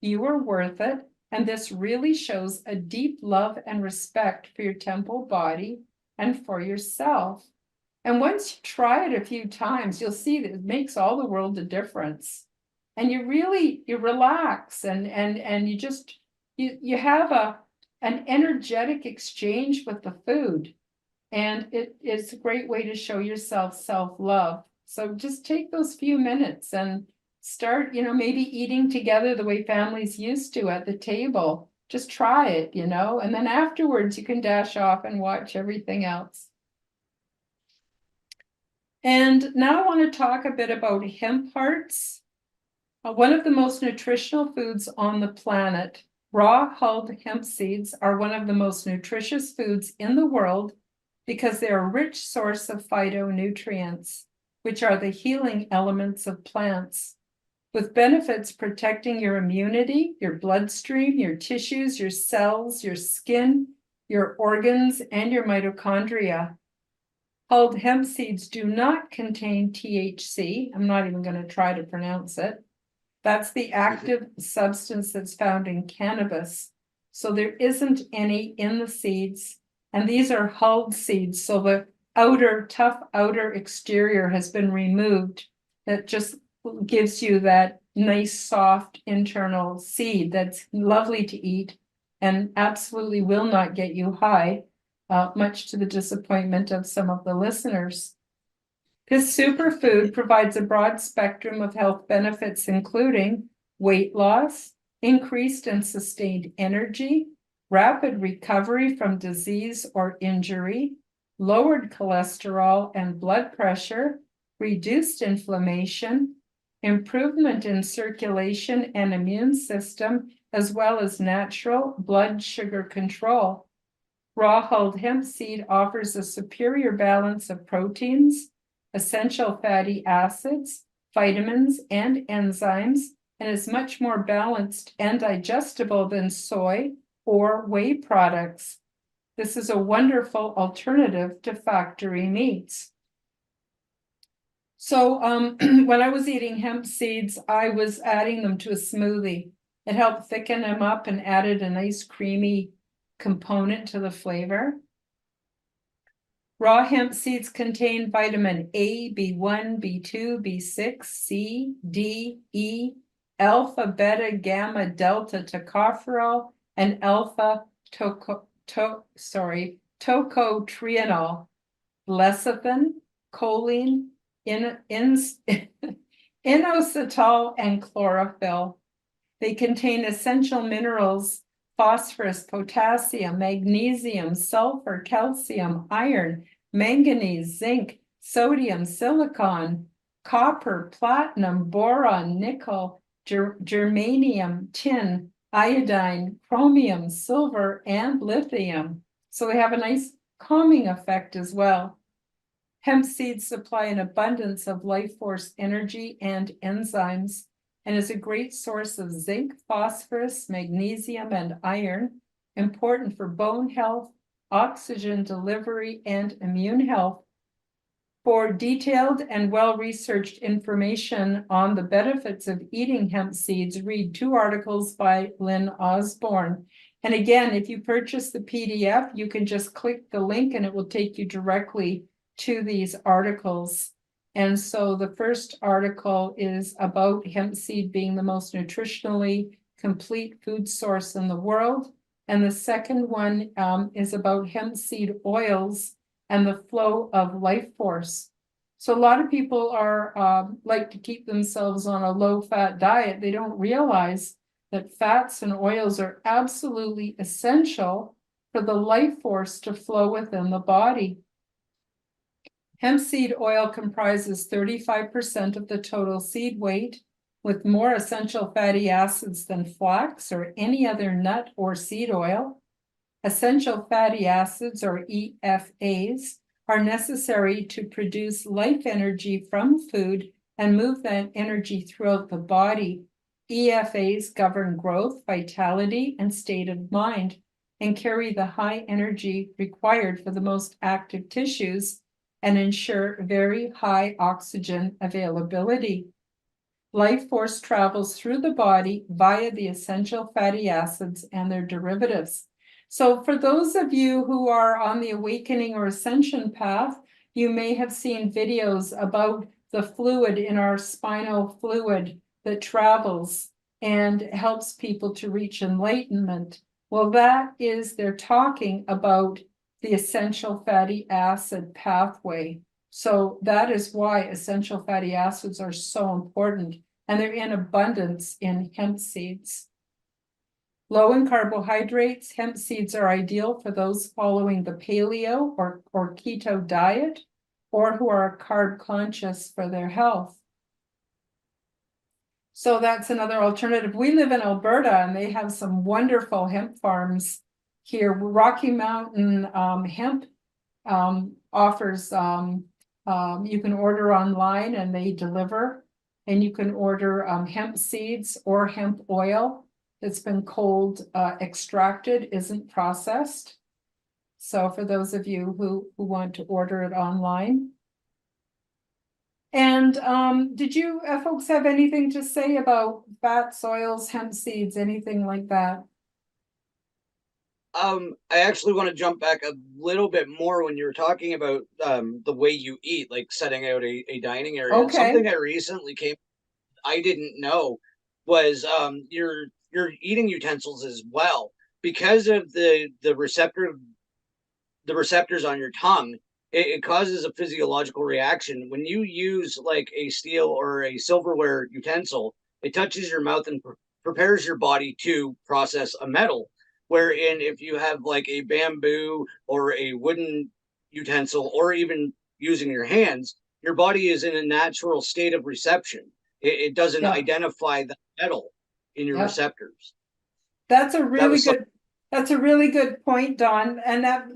You are worth it, and this really shows a deep love and respect for your temple body and for yourself. And once you try it a few times, you'll see that it makes all the world a difference. And you relax and you have an energetic exchange with the food. And it's a great way to show yourself self-love. So just take those few minutes and start, maybe eating together the way families used to at the table. Just try it, and then afterwards you can dash off and watch everything else. And now I want to talk a bit about hemp hearts. One of the most nutritional foods on the planet. Raw hulled hemp seeds are one of the most nutritious foods in the world because they are a rich source of phytonutrients, which are the healing elements of plants, with benefits protecting your immunity, your bloodstream, your tissues, your cells, your skin, your organs, and your mitochondria. Hulled hemp seeds do not contain THC. I'm not even going to try to pronounce it. That's the active substance that's found in cannabis. So there isn't any in the seeds. And these are hulled seeds. So the tough outer exterior has been removed. That just gives you that nice, soft internal seed that's lovely to eat and absolutely will not get you high, much to the disappointment of some of the listeners. This superfood provides a broad spectrum of health benefits, including weight loss, increased and sustained energy, rapid recovery from disease or injury, lowered cholesterol and blood pressure, reduced inflammation, improvement in circulation and immune system, as well as natural blood sugar control. Raw hulled hemp seed offers a superior balance of proteins, essential fatty acids, vitamins, and enzymes, and is much more balanced and digestible than soy or whey products. This is a wonderful alternative to factory meats. So when I was eating hemp seeds, I was adding them to a smoothie. It helped thicken them up and added a nice creamy component to the flavor. Raw hemp seeds contain vitamin A, B1, B2, B6, C, D, E, alpha, beta, gamma, delta tocopherol, and alpha tocotrienol, lecithin, choline, inositol, and chlorophyll. They contain essential minerals, phosphorus, potassium, magnesium, sulfur, calcium, iron, manganese, zinc, sodium, silicon, copper, platinum, boron, nickel, germanium, tin, iodine, chromium, silver, and lithium. So they have a nice calming effect as well. Hemp seeds supply an abundance of life force energy and enzymes, and is a great source of zinc, phosphorus, magnesium, and iron, important for bone health, oxygen delivery, and immune health. For detailed and well-researched information on the benefits of eating hemp seeds, read 2 articles by Lynn Osborne. And again, if you purchase the PDF, you can just click the link and it will take you directly to these articles. And so the first article is about hemp seed being the most nutritionally complete food source in the world. And the second one is about hemp seed oils and the flow of life force. So a lot of people are like to keep themselves on a low-fat diet. They don't realize that fats and oils are absolutely essential for the life force to flow within the body. Hemp seed oil comprises 35% of the total seed weight, with more essential fatty acids than flax or any other nut or seed oil. Essential fatty acids, or EFAs, are necessary to produce life energy from food and move that energy throughout the body. EFAs govern growth, vitality, and state of mind, and carry the high energy required for the most active tissues and ensure very high oxygen availability. Life force travels through the body via the essential fatty acids and their derivatives. So for those of you who are on the awakening or ascension path, you may have seen videos about the fluid in our spinal fluid that travels and helps people to reach enlightenment. Well, that is, they're talking about the essential fatty acid pathway. So that is why essential fatty acids are so important, and they're in abundance in hemp seeds. Low in carbohydrates, hemp seeds are ideal for those following the paleo or keto diet, or who are carb conscious for their health. So that's another alternative. We live in Alberta and they have some wonderful hemp farms here. Rocky Mountain Hemp offers, you can order online and they deliver, and you can order hemp seeds or hemp oil that's been cold extracted, isn't processed. So for those of you who want to order it online. And did you folks have anything to say about fats, oils, hemp seeds, anything like that? I actually want to jump back a little bit more when you were talking about the way you eat, like setting out a dining area. Okay. Something I recently I didn't know was your eating utensils as well, because of the receptors on your tongue. It causes a physiological reaction when you use like a steel or a silverware utensil. It touches your mouth and prepares your body to process a metal. Wherein if you have like a bamboo or a wooden utensil, or even using your hands, your body is in a natural state of reception. It doesn't identify the metal in your receptors. That's a really good point, Don. And that,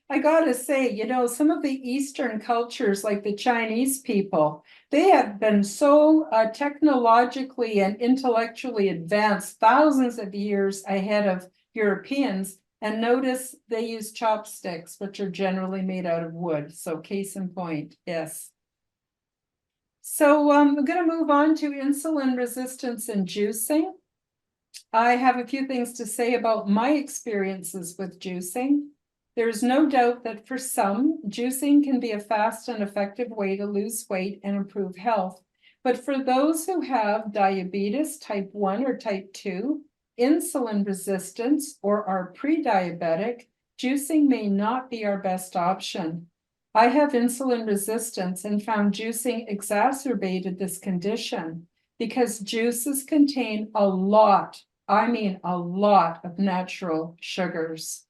I gotta say, some of the Eastern cultures, like the Chinese people, they have been so technologically and intellectually advanced, thousands of years ahead of Europeans. And notice they use chopsticks, which are generally made out of wood. So case in point, yes. So I'm going to move on to insulin resistance and juicing. I have a few things to say about my experiences with juicing. There's no doubt that for some, juicing can be a fast and effective way to lose weight and improve health. But for those who have diabetes type 1 or type 2, insulin resistance, or are pre-diabetic, juicing may not be our best option. I have insulin resistance and found juicing exacerbated this condition because juices contain a lot, I mean a lot, of natural sugars.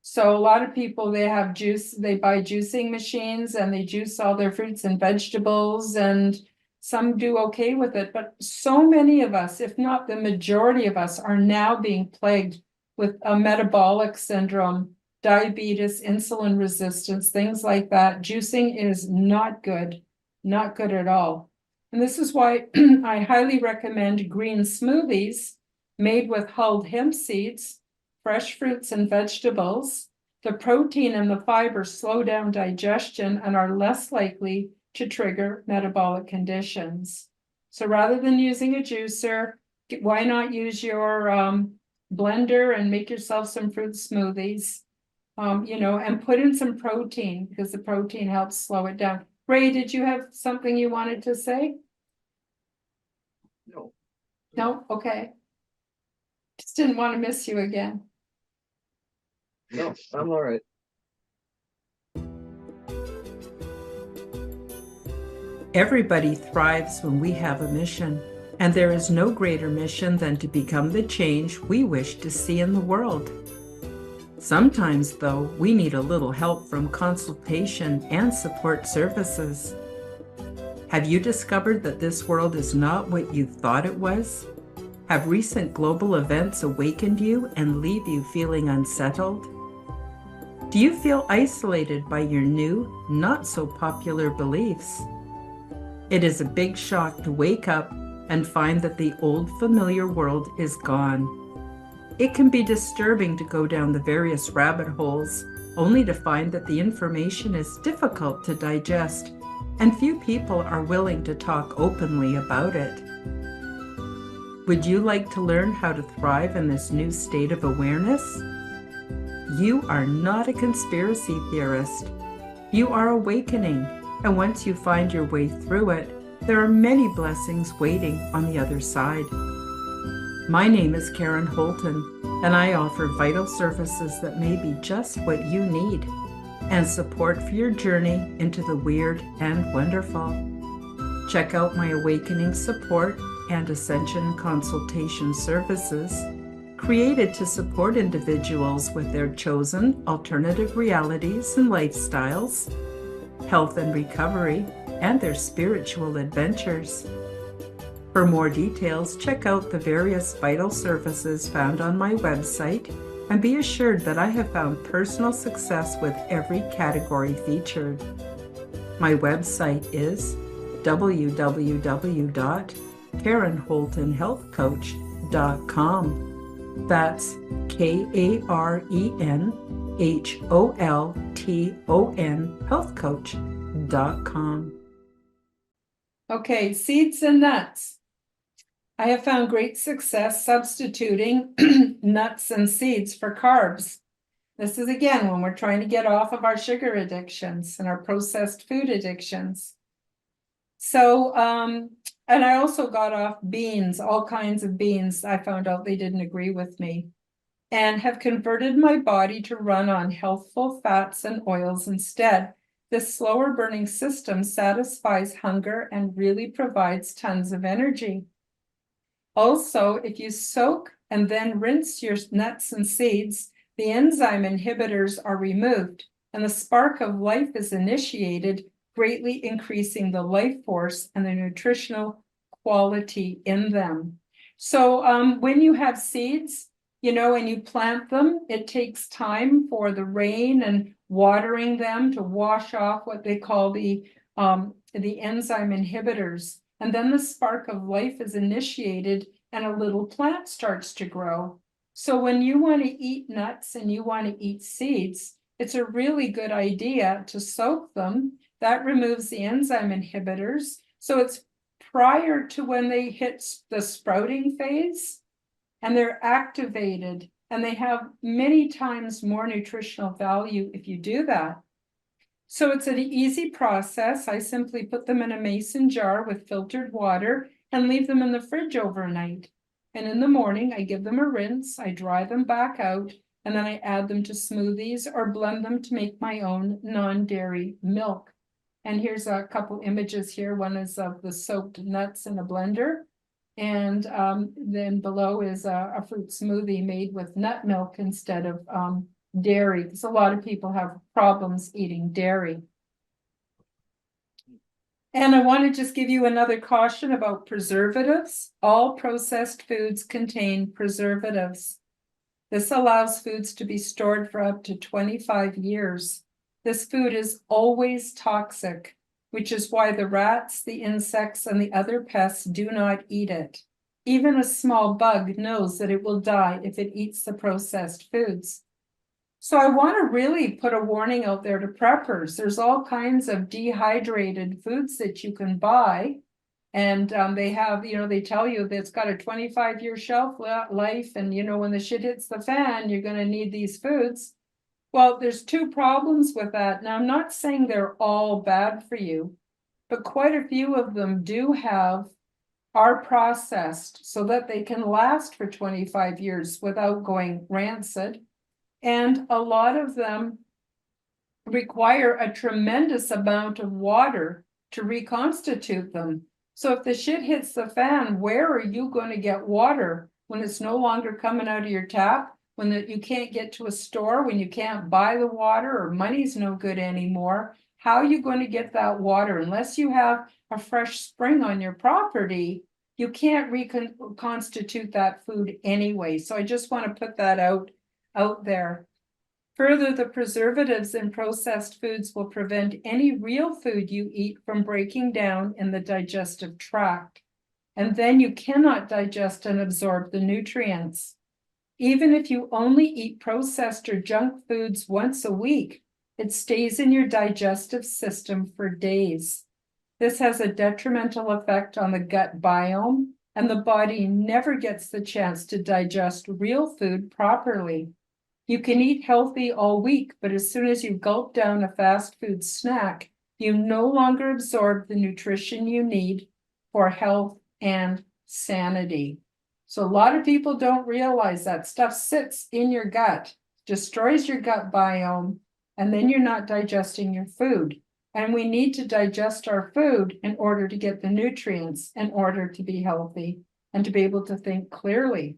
So a lot of people, they have juice, they buy juicing machines and they juice all their fruits and vegetables, and some do okay with it. But so many of us, if not the majority of us, are now being plagued with a metabolic syndrome, diabetes, insulin resistance, things like that. Juicing is not good at all. And this is why I highly recommend green smoothies made with hulled hemp seeds, fresh fruits and vegetables. The protein and the fiber slow down digestion and are less likely to trigger metabolic conditions. So rather than using a juicer, why not use your blender and make yourself some fruit smoothies, and put in some protein, because the protein helps slow it down. Ray, did you have something you wanted to say? No. No? Okay. Just didn't want to miss you again. No, I'm all right. Everybody thrives when we have a mission, and there is no greater mission than to become the change we wish to see in the world. Sometimes, though, we need a little help from consultation and support services. Have you discovered that this world is not what you thought it was? Have recent global events awakened you and leave you feeling unsettled? Do you feel isolated by your new, not so popular beliefs? It is a big shock to wake up and find that the old familiar world is gone. It can be disturbing to go down the various rabbit holes, only to find that the information is difficult to digest, and few people are willing to talk openly about it. Would you like to learn how to thrive in this new state of awareness? You are not a conspiracy theorist. You are awakening, and once you find your way through it, there are many blessings waiting on the other side. My name is Karen Holton, and I offer vital services that may be just what you need, and support for your journey into the weird and wonderful. Check out my awakening support and ascension consultation services, created to support individuals with their chosen alternative realities and lifestyles, health and recovery, and their spiritual adventures. For more details, check out the various vital services found on my website, and be assured that I have found personal success with every category featured. My website is www.karenholtonhealthcoach.com. That's KarenHolton healthcoach.com. Okay, seeds and nuts. I have found great success substituting nuts and seeds for carbs. This is again when we're trying to get off of our sugar addictions and our processed food addictions. So, and I also got off beans, all kinds of beans. I found out they didn't agree with me, and have converted my body to run on healthful fats and oils instead. This slower burning system satisfies hunger and really provides tons of energy. Also, if you soak and then rinse your nuts and seeds, the enzyme inhibitors are removed and the spark of life is initiated, greatly increasing the life force and the nutritional quality in them. So when you have seeds, and you plant them, it takes time for the rain and watering them to wash off what they call the enzyme inhibitors. And then the spark of life is initiated and a little plant starts to grow. So when you want to eat nuts and you want to eat seeds, it's a really good idea to soak them. That removes the enzyme inhibitors. So it's prior to when they hit the sprouting phase, and they're activated, and they have many times more nutritional value if you do that. So it's an easy process. I simply put them in a mason jar with filtered water and leave them in the fridge overnight. And in the morning, I give them a rinse, I dry them back out, and then I add them to smoothies or blend them to make my own non-dairy milk. And here's a couple images here. One is of the soaked nuts in a blender. And then below is a fruit smoothie made with nut milk instead of dairy, because a lot of people have problems eating dairy. And I want to just give you another caution about preservatives. All processed foods contain preservatives. This allows foods to be stored for up to 25 years. This food is always toxic, which is why the rats, the insects, and the other pests do not eat it. Even a small bug knows that it will die if it eats the processed foods. So I want to really put a warning out there to preppers. There's all kinds of dehydrated foods that you can buy. And they have, they tell you that it's got a 25-year shelf life. And, when the shit hits the fan, you're going to need these foods. Well, there's two problems with that. Now, I'm not saying they're all bad for you, but quite a few of them are processed so that they can last for 25 years without going rancid. And a lot of them require a tremendous amount of water to reconstitute them. So if the shit hits the fan, where are you going to get water when it's no longer coming out of your tap, when you can't get to a store, when you can't buy the water, or money's no good anymore? How are you going to get that water? Unless you have a fresh spring on your property, you can't reconstitute that food anyway. So I just want to put that out there. Further, the preservatives in processed foods will prevent any real food you eat from breaking down in the digestive tract. And then you cannot digest and absorb the nutrients. Even if you only eat processed or junk foods once a week, it stays in your digestive system for days. This has a detrimental effect on the gut biome, and the body never gets the chance to digest real food properly. You can eat healthy all week, but as soon as you gulp down a fast food snack, you no longer absorb the nutrition you need for health and sanity. So a lot of people don't realize that stuff sits in your gut, destroys your gut biome, and then you're not digesting your food. And we need to digest our food in order to get the nutrients, in order to be healthy and to be able to think clearly.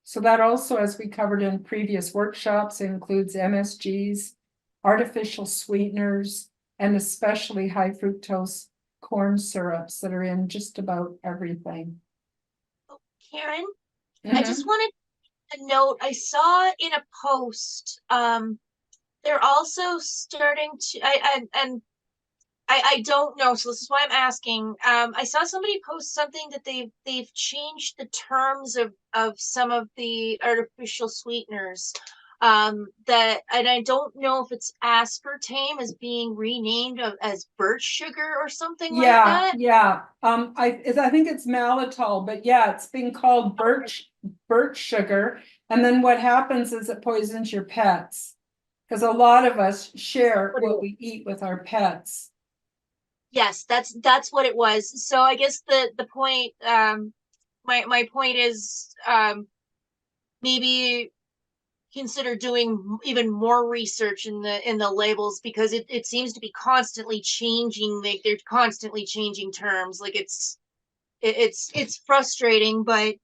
So that also, as we covered in previous workshops, includes MSGs, artificial sweeteners, and especially high fructose corn syrups that are in just about everything. Karen, I just wanted to note, I saw in a post, they're also starting to, I don't know, so this is why I'm asking. I saw somebody post something that they've changed the terms of some of the artificial sweeteners. And I don't know if it's aspartame is being renamed as birch sugar or something like that. Yeah. I think it's maltitol, but yeah, it's being called birch sugar. And then what happens is it poisons your pets, because a lot of us share what we eat with our pets. Yes, that's what it was. So I guess the point, my point is, maybe consider doing even more research in the labels, because it seems to be constantly changing. Like they're constantly changing terms. Like it's frustrating, but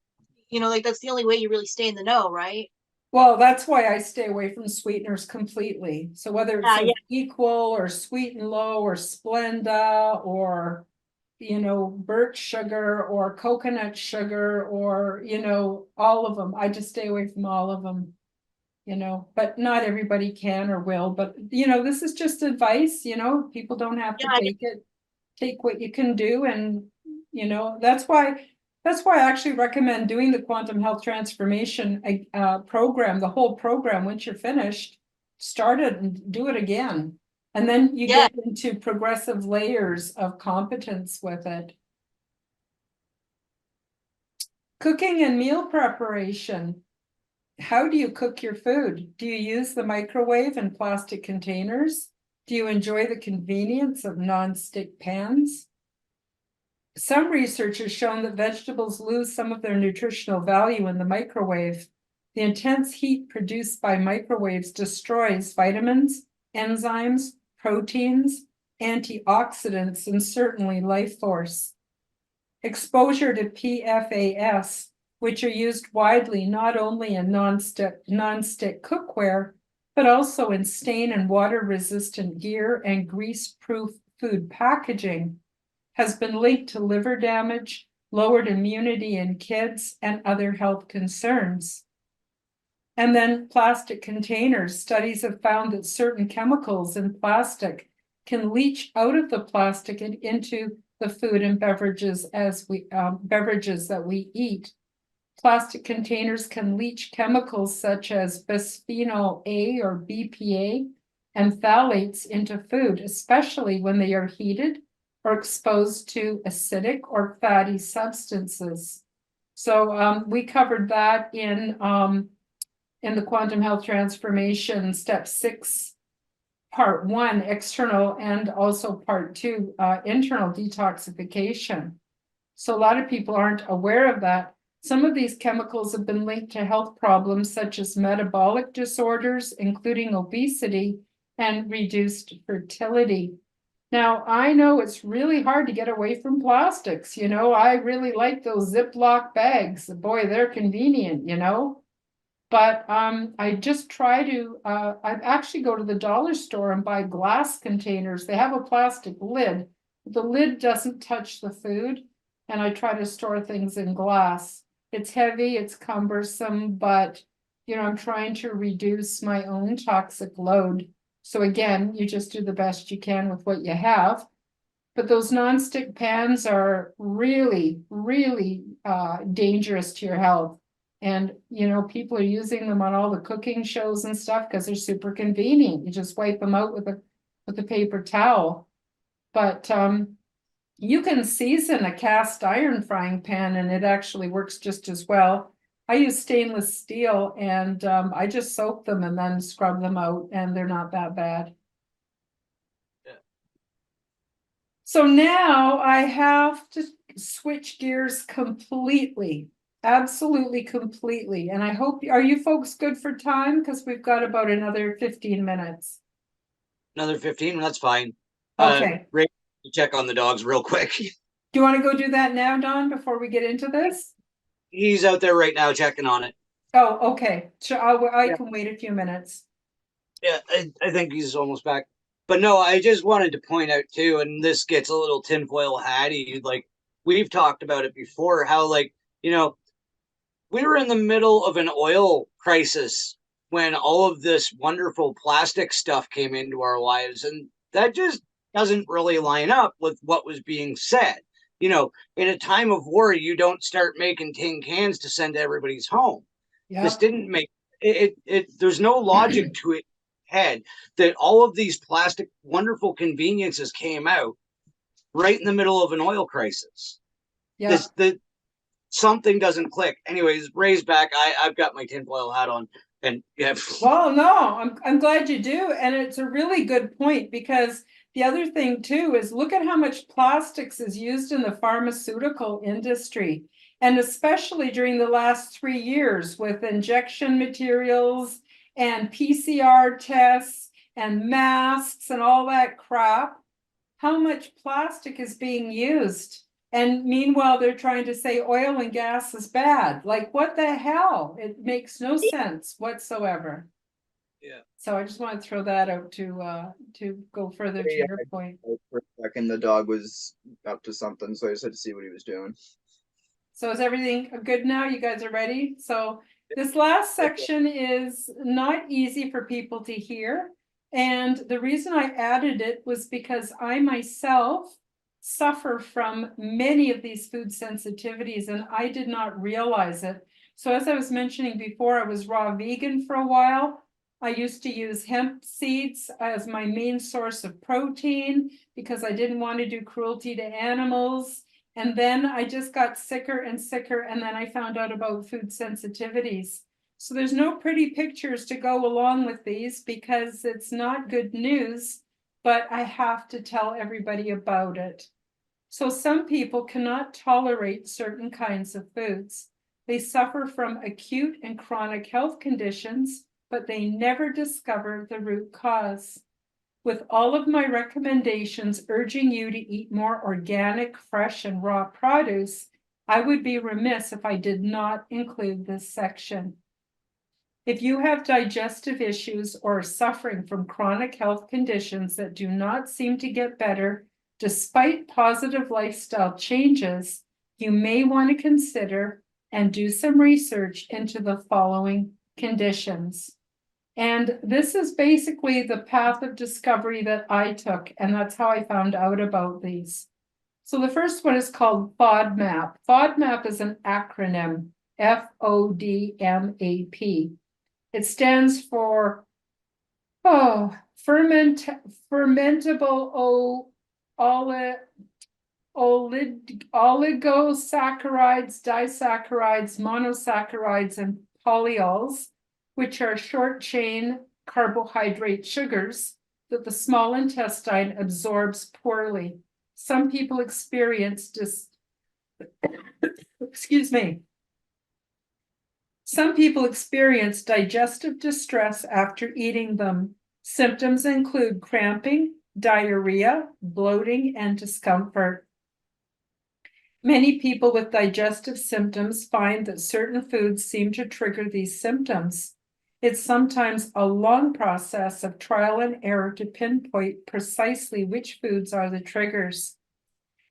like that's the only way you really stay in the know, right? Well, that's why I stay away from sweeteners completely. So whether it's Equal or Sweet and Low or Splenda or, birch sugar or coconut sugar or, all of them, I just stay away from all of them, but not everybody can or will. But, this is just advice, people don't have to take what you can do. And, that's why I actually recommend doing the Quantum Health Transformation program, the whole program. Once you're finished, start it and do it again. And then you get into progressive layers of competence with it. Cooking and meal preparation. How do you cook your food? Do you use the microwave and plastic containers? Do you enjoy the convenience of non-stick pans? Some research has shown that vegetables lose some of their nutritional value in the microwave. The intense heat produced by microwaves destroys vitamins, enzymes, proteins, antioxidants, and certainly life force. Exposure to PFAS, which are used widely not only in non-stick cookware, but also in stain and water resistant gear and grease proof food packaging, has been linked to liver damage, lowered immunity in kids, and other health concerns. And then plastic containers. Studies have found that certain chemicals in plastic can leach out of the plastic and into the food and beverages beverages that we eat. Plastic containers can leach chemicals such as bisphenol A or BPA and phthalates into food, especially when they are heated or exposed to acidic or fatty substances. So we covered that in the Quantum Health Transformation Step 6, Part 1, external, and also Part 2, internal detoxification. So a lot of people aren't aware of that. Some of these chemicals have been linked to health problems such as metabolic disorders, including obesity and reduced fertility. Now, I know it's really hard to get away from plastics. You know, I really like those Ziploc bags. Boy, they're convenient, you know. But I just try to, I actually go to the dollar store and buy glass containers. They have a plastic lid. The lid doesn't touch the food, and I try to store things in glass. It's heavy, it's cumbersome, but you know, I'm trying to reduce my own toxic load. So again, you just do the best you can with what you have. But those nonstick pans are really, really dangerous to your health. And, you know, people are using them on all the cooking shows and stuff because they're super convenient. You just wipe them out with a paper towel. But you can season a cast iron frying pan and it actually works just as well. I use stainless steel and I just soak them and then scrub them out, and they're not that bad. Yeah. So now I have to switch gears completely. Absolutely, completely. And I hope, are you folks good for time? Because we've got about another 15 minutes. Another 15, that's fine. Okay. Ray, check on the dogs real quick. Do you want to go do that now, Don, before we get into this? He's out there right now checking on it. Oh, okay. So I can wait a few minutes. Yeah, I think he's almost back. But no, I just wanted to point out too, and this gets a little tinfoil hatty. Like, we've talked about it before, how, like, you know, we were in the middle of an oil crisis when all of this wonderful plastic stuff came into our lives, and that just doesn't really line up with what was being said. You know, in a time of war, you don't start making tin cans to send to everybody's home. Yeah. This didn't make it. There's no logic to it head that all of these plastic wonderful conveniences came out right in the middle of an oil crisis. Yeah. Something doesn't click. Anyways, Ray's back. I've got my tinfoil hat on, and yeah. Well, no, I'm glad you do, and it's a really good point, because the other thing too is look at how much plastics is used in the pharmaceutical industry, and especially during the last 3 years with injection materials and PCR tests and masks and all that crap. How much plastic is being used? And meanwhile, they're trying to say oil and gas is bad. Like, what the hell? It makes no sense whatsoever. Yeah. So I just want to throw that out to go further to your point. For a second, the dog was up to something, so I just had to see what he was doing. So is everything good now? You guys are ready? So this last section is not easy for people to hear. And the reason I added it was because I myself suffer from many of these food sensitivities, and I did not realize it. So as I was mentioning before, I was raw vegan for a while. I used to use hemp seeds as my main source of protein because I didn't want to do cruelty to animals. And then I just got sicker and sicker, and then I found out about food sensitivities. So there's no pretty pictures to go along with these because it's not good news, but I have to tell everybody about it. So some people cannot tolerate certain kinds of foods. They suffer from acute and chronic health conditions, but they never discover the root cause. With all of my recommendations urging you to eat more organic, fresh, and raw produce, I would be remiss if I did not include this section. If you have digestive issues or are suffering from chronic health conditions that do not seem to get better despite positive lifestyle changes, you may want to consider and do some research into the following conditions. And this is basically the path of discovery that I took, and that's how I found out about these. So the first one is called FODMAP. FODMAP is an acronym, FODMAP. It stands for fermentable oligosaccharides, disaccharides, monosaccharides, and polyols, which are short-chain carbohydrate sugars that the small intestine absorbs poorly. Some people experience Some people experience digestive distress after eating them. Symptoms include cramping, diarrhea, bloating, and discomfort. Many people with digestive symptoms find that certain foods seem to trigger these symptoms. It's sometimes a long process of trial and error to pinpoint precisely which foods are the triggers.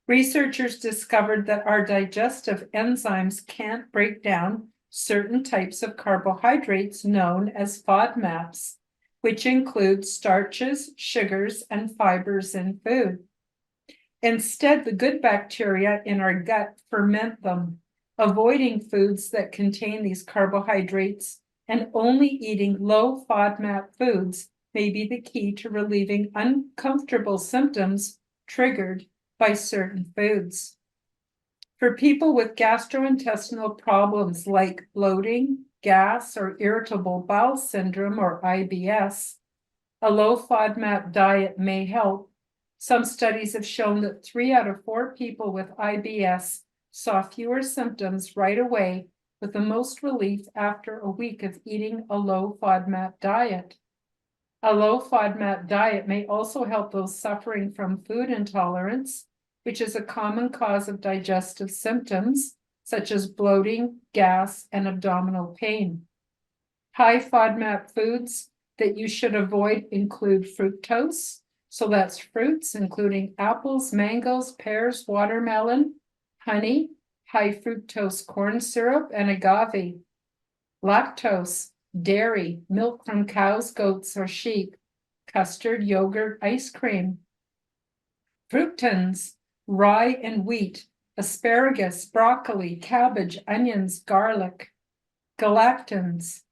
Researchers discovered that our digestive enzymes can't break down certain types of carbohydrates known as FODMAPs, which include starches, sugars, and fibers in food. Instead, the good bacteria in our gut ferment them, avoiding foods that contain these carbohydrates, and only eating low FODMAP foods may be the key to relieving uncomfortable symptoms triggered by certain foods. For people with gastrointestinal problems like bloating, gas, or irritable bowel syndrome, or IBS, a low FODMAP diet may help. Some studies have shown that 3 out of 4 people with IBS saw fewer symptoms right away, with the most relief after a week of eating a low FODMAP diet. A low FODMAP diet may also help those suffering from food intolerance, which is a common cause of digestive symptoms, such as bloating, gas, and abdominal pain. High FODMAP foods that you should avoid include fructose, so that's fruits, including apples, mangoes, pears, watermelon, honey, high fructose corn syrup, and agave. Lactose, dairy, milk from cows, goats, or sheep, custard, yogurt, ice cream. Fructans, rye and wheat, asparagus, broccoli, cabbage, onions, garlic. Galactans,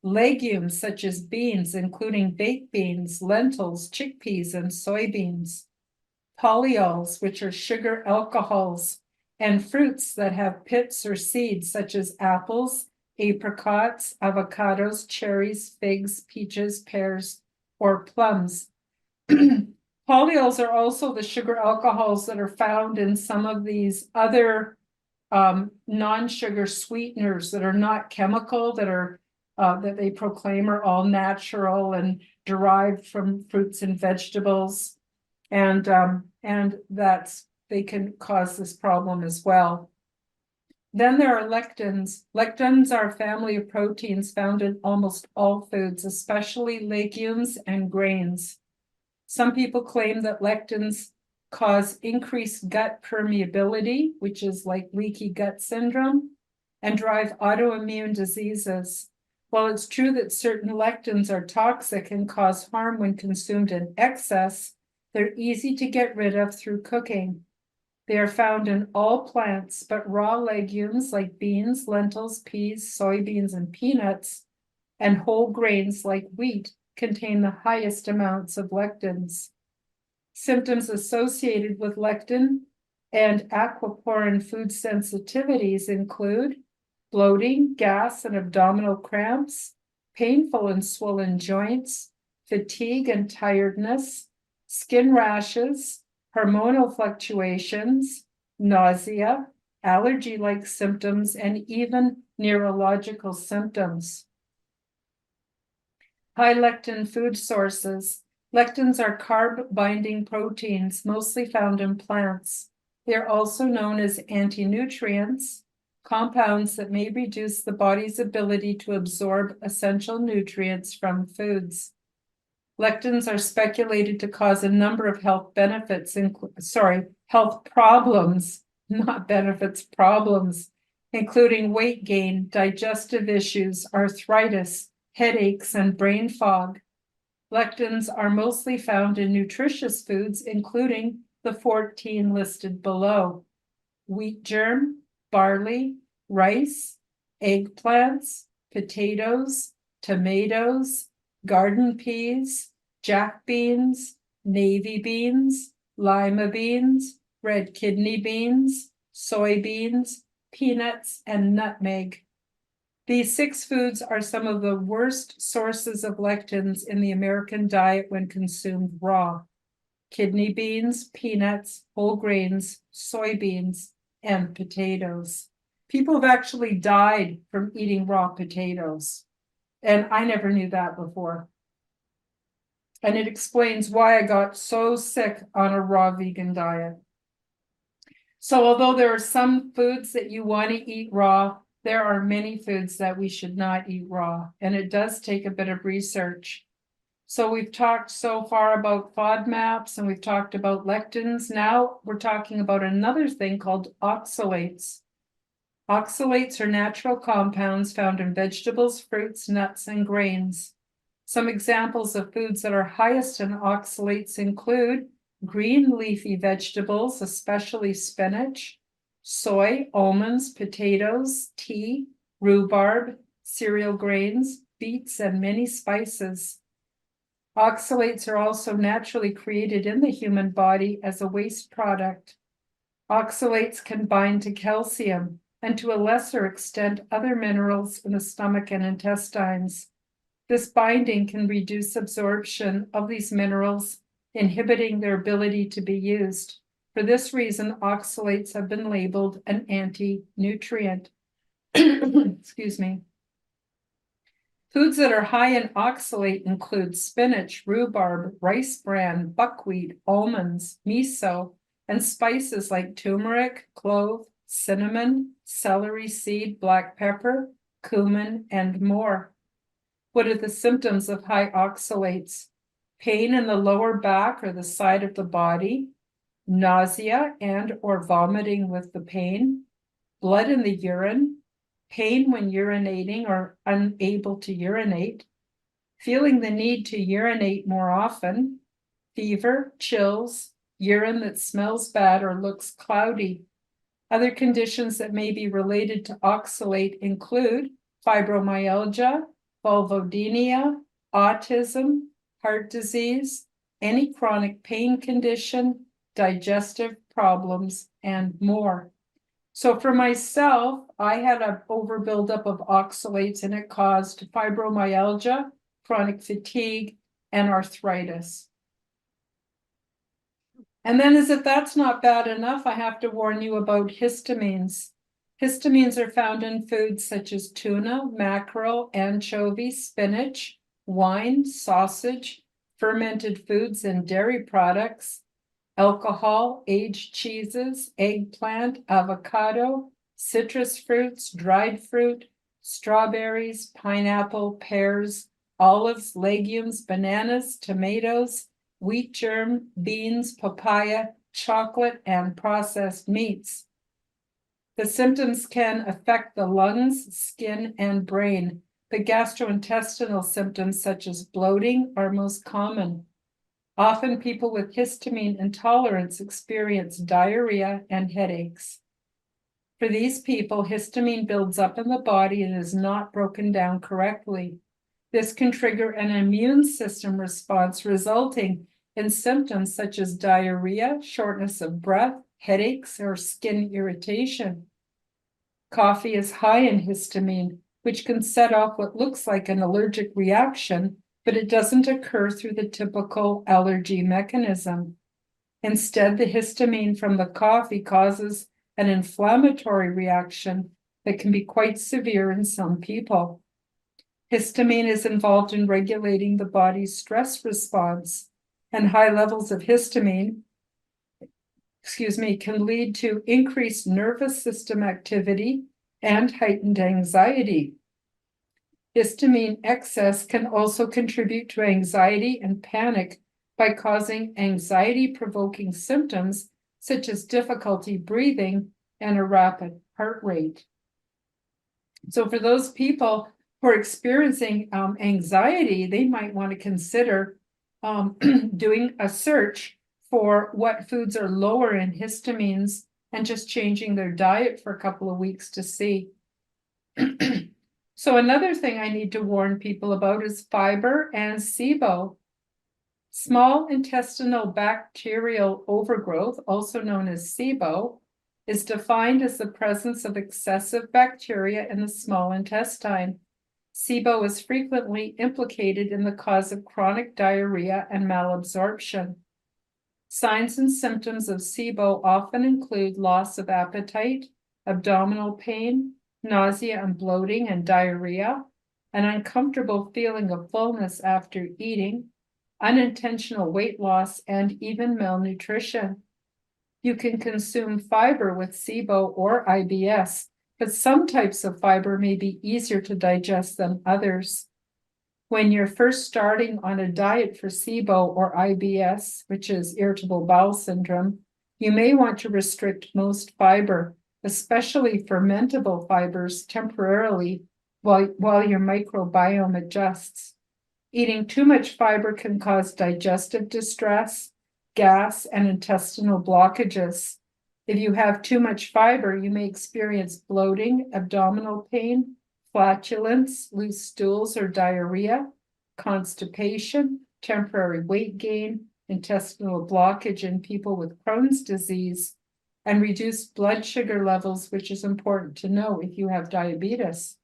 legumes such as beans, including baked beans, lentils, chickpeas, and soybeans. Polyols, which are sugar alcohols, and fruits that have pits or seeds, such as apples, apricots, avocados, cherries, figs, peaches, pears, or plums. Polyols are also the sugar alcohols that are found in some of these other non-sugar sweeteners that are not chemical, that are that they proclaim are all natural and derived from fruits and vegetables, and that's they can cause this problem as well. Then there are lectins. Lectins are a family of proteins found in almost all foods, especially legumes and grains. Some people claim that lectins cause increased gut permeability, which is like leaky gut syndrome, and drive autoimmune diseases. While it's true that certain lectins are toxic and cause harm when consumed in excess, they're easy to get rid of through cooking. They are found in all plants, but raw legumes like beans, lentils, peas, soybeans, and peanuts, and whole grains like wheat contain the highest amounts of lectins. Symptoms associated with lectin and aquaporin food sensitivities include bloating, gas, and abdominal cramps, painful and swollen joints, fatigue and tiredness, skin rashes, hormonal fluctuations, nausea, allergy-like symptoms, and even neurological symptoms. High lectin food sources. Lectins are carb-binding proteins, mostly found in plants. They are also known as anti-nutrients, compounds that may reduce the body's ability to absorb essential nutrients from foods. Lectins are speculated to cause a number of health problems, not benefits, problems, including weight gain, digestive issues, arthritis, headaches, and brain fog. Lectins are mostly found in nutritious foods, including the 14 listed below: wheat germ, barley, rice, eggplants, potatoes, tomatoes, garden peas, jack beans, navy beans, lima beans, red kidney beans, soybeans, peanuts, and nutmeg. These 6 foods are some of the worst sources of lectins in the American diet when consumed raw: kidney beans, peanuts, whole grains, soybeans, and potatoes. People have actually died from eating raw potatoes, and I never knew that before. And it explains why I got so sick on a raw vegan diet. So although there are some foods that you want to eat raw, there are many foods that we should not eat raw, and it does take a bit of research. So we've talked so far about FODMAPs, and we've talked about lectins. Now we're talking about another thing called oxalates. Oxalates are natural compounds found in vegetables, fruits, nuts, and grains. Some examples of foods that are highest in oxalates include green leafy vegetables, especially spinach, soy, almonds, potatoes, tea, rhubarb, cereal grains, beets, and many spices. Oxalates are also naturally created in the human body as a waste product. Oxalates can bind to calcium and to a lesser extent other minerals in the stomach and intestines. This binding can reduce absorption of these minerals, inhibiting their ability to be used. For this reason, oxalates have been labeled an anti-nutrient. Excuse me. Foods that are high in oxalate include spinach, rhubarb, rice bran, buckwheat, almonds, miso, and spices like turmeric, clove, cinnamon, celery seed, black pepper, cumin, and more. What are the symptoms of high oxalates? Pain in the lower back or the side of the body, nausea and or vomiting with the pain, blood in the urine, pain when urinating or unable to urinate, feeling the need to urinate more often, fever, chills, urine that smells bad or looks cloudy. Other conditions that may be related to oxalate include fibromyalgia, vulvodynia, autism, heart disease, any chronic pain condition, digestive problems, and more. So for myself, I had an overbuildup of oxalates, and it caused fibromyalgia, chronic fatigue, and arthritis. And then as if that's not bad enough, I have to warn you about histamines. Histamines are found in foods such as tuna, mackerel, anchovy, spinach, wine, sausage, fermented foods and dairy products, alcohol, aged cheeses, eggplant, avocado, citrus fruits, dried fruit, strawberries, pineapple, pears, olives, legumes, bananas, tomatoes, wheat germ, beans, papaya, chocolate, and processed meats. The symptoms can affect the lungs, skin, and brain. The gastrointestinal symptoms, such as bloating, are most common. Often people with histamine intolerance experience diarrhea and headaches. For these people, histamine builds up in the body and is not broken down correctly. This can trigger an immune system response, resulting in symptoms such as diarrhea, shortness of breath, headaches, or skin irritation. Coffee is high in histamine, which can set off what looks like an allergic reaction, but it doesn't occur through the typical allergy mechanism. Instead, the histamine from the coffee causes an inflammatory reaction that can be quite severe in some people. Histamine is involved in regulating the body's stress response, and high levels of histamine, can lead to increased nervous system activity and heightened anxiety. Histamine excess can also contribute to anxiety and panic by causing anxiety-provoking symptoms such as difficulty breathing and a rapid heart rate. So for those people who are experiencing anxiety, they might want to consider doing a search for what foods are lower in histamines and just changing their diet for a couple of weeks to see. So another thing I need to warn people about is fiber and SIBO. Small intestinal bacterial overgrowth, also known as SIBO, is defined as the presence of excessive bacteria in the small intestine. SIBO is frequently implicated in the cause of chronic diarrhea and malabsorption. Signs and symptoms of SIBO often include loss of appetite, abdominal pain, nausea and bloating and diarrhea, an uncomfortable feeling of fullness after eating, unintentional weight loss, and even malnutrition. You can consume fiber with SIBO or IBS, but some types of fiber may be easier to digest than others. When you're first starting on a diet for SIBO or IBS, which is irritable bowel syndrome, you may want to restrict most fiber, especially fermentable fibers, temporarily while your microbiome adjusts. Eating too much fiber can cause digestive distress, gas, and intestinal blockages. If you have too much fiber, you may experience bloating, abdominal pain, flatulence, loose stools or diarrhea, constipation, temporary weight gain, intestinal blockage in people with Crohn's disease, and reduced blood sugar levels, which is important to know if you have diabetes.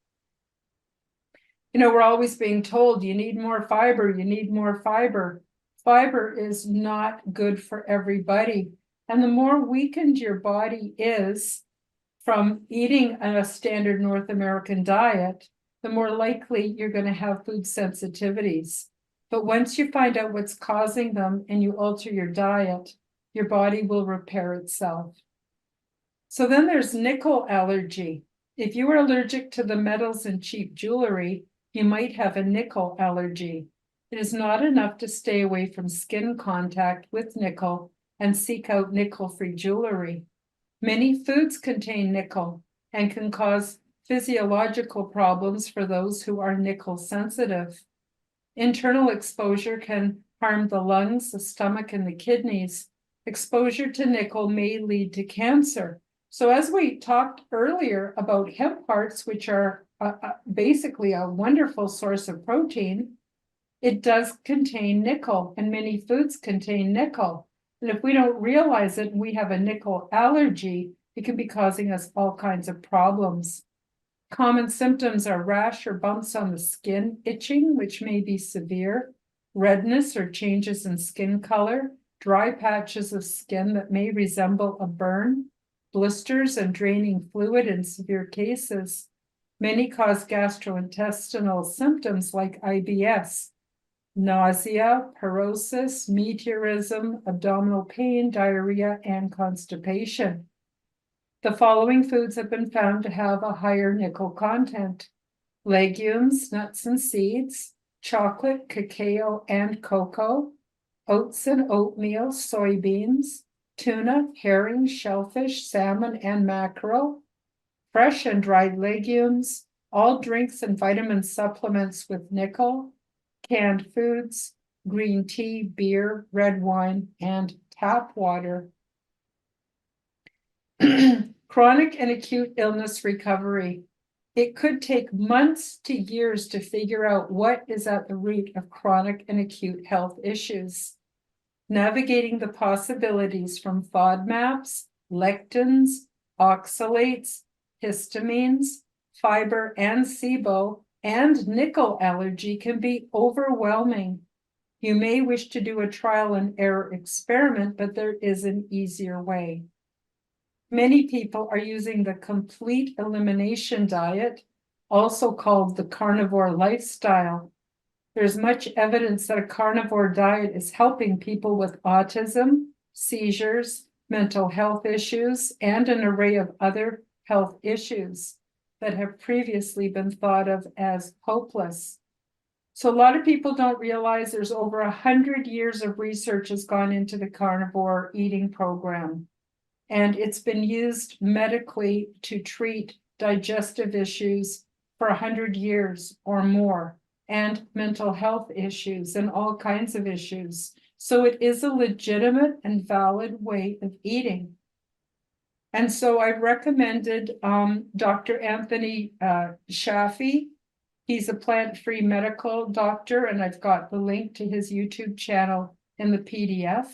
You know, we're always being told you need more fiber, you need more fiber. Fiber is not good for everybody. And the more weakened your body is from eating a standard North American diet, the more likely you're going to have food sensitivities. But once you find out what's causing them and you alter your diet, your body will repair itself. So then there's nickel allergy. If you are allergic to the metals in cheap jewelry, you might have a nickel allergy. It is not enough to stay away from skin contact with nickel and seek out nickel-free jewelry. Many foods contain nickel and can cause physiological problems for those who are nickel sensitive. Internal exposure can harm the lungs, the stomach, and the kidneys. Exposure to nickel may lead to cancer. So as we talked earlier about hemp hearts, which are basically a wonderful source of protein, it does contain nickel, and many foods contain nickel. And if we don't realize it and we have a nickel allergy, it can be causing us all kinds of problems. Common symptoms are rash or bumps on the skin, itching, which may be severe, redness or changes in skin color, dry patches of skin that may resemble a burn, blisters and draining fluid in severe cases. Many cause gastrointestinal symptoms like IBS, nausea, paralysis, meteorism, abdominal pain, diarrhea, and constipation. The following foods have been found to have a higher nickel content: legumes, nuts and seeds, chocolate, cacao, and cocoa, oats and oatmeal, soybeans, tuna, herring, shellfish, salmon, and mackerel, fresh and dried legumes, all drinks and vitamin supplements with nickel, canned foods, green tea, beer, red wine, and tap water. Chronic and acute illness recovery. It could take months to years to figure out what is at the root of chronic and acute health issues. Navigating the possibilities from FODMAPs, lectins, oxalates, histamines, fiber, and SIBO, and nickel allergy can be overwhelming. You may wish to do a trial and error experiment, but there is an easier way. Many people are using the complete elimination diet, also called the carnivore lifestyle. There's much evidence that a carnivore diet is helping people with autism, seizures, mental health issues, and an array of other health issues. that have previously been thought of as hopeless. So a lot of people don't realize there's over 100 years of research has gone into the carnivore eating program. And it's been used medically to treat digestive issues for 100 years or more, and mental health issues and all kinds of issues. So it is a legitimate and valid way of eating. And so I recommended Dr. Anthony Shafi. He's a plant-free medical doctor, and I've got the link to his YouTube channel in the PDF.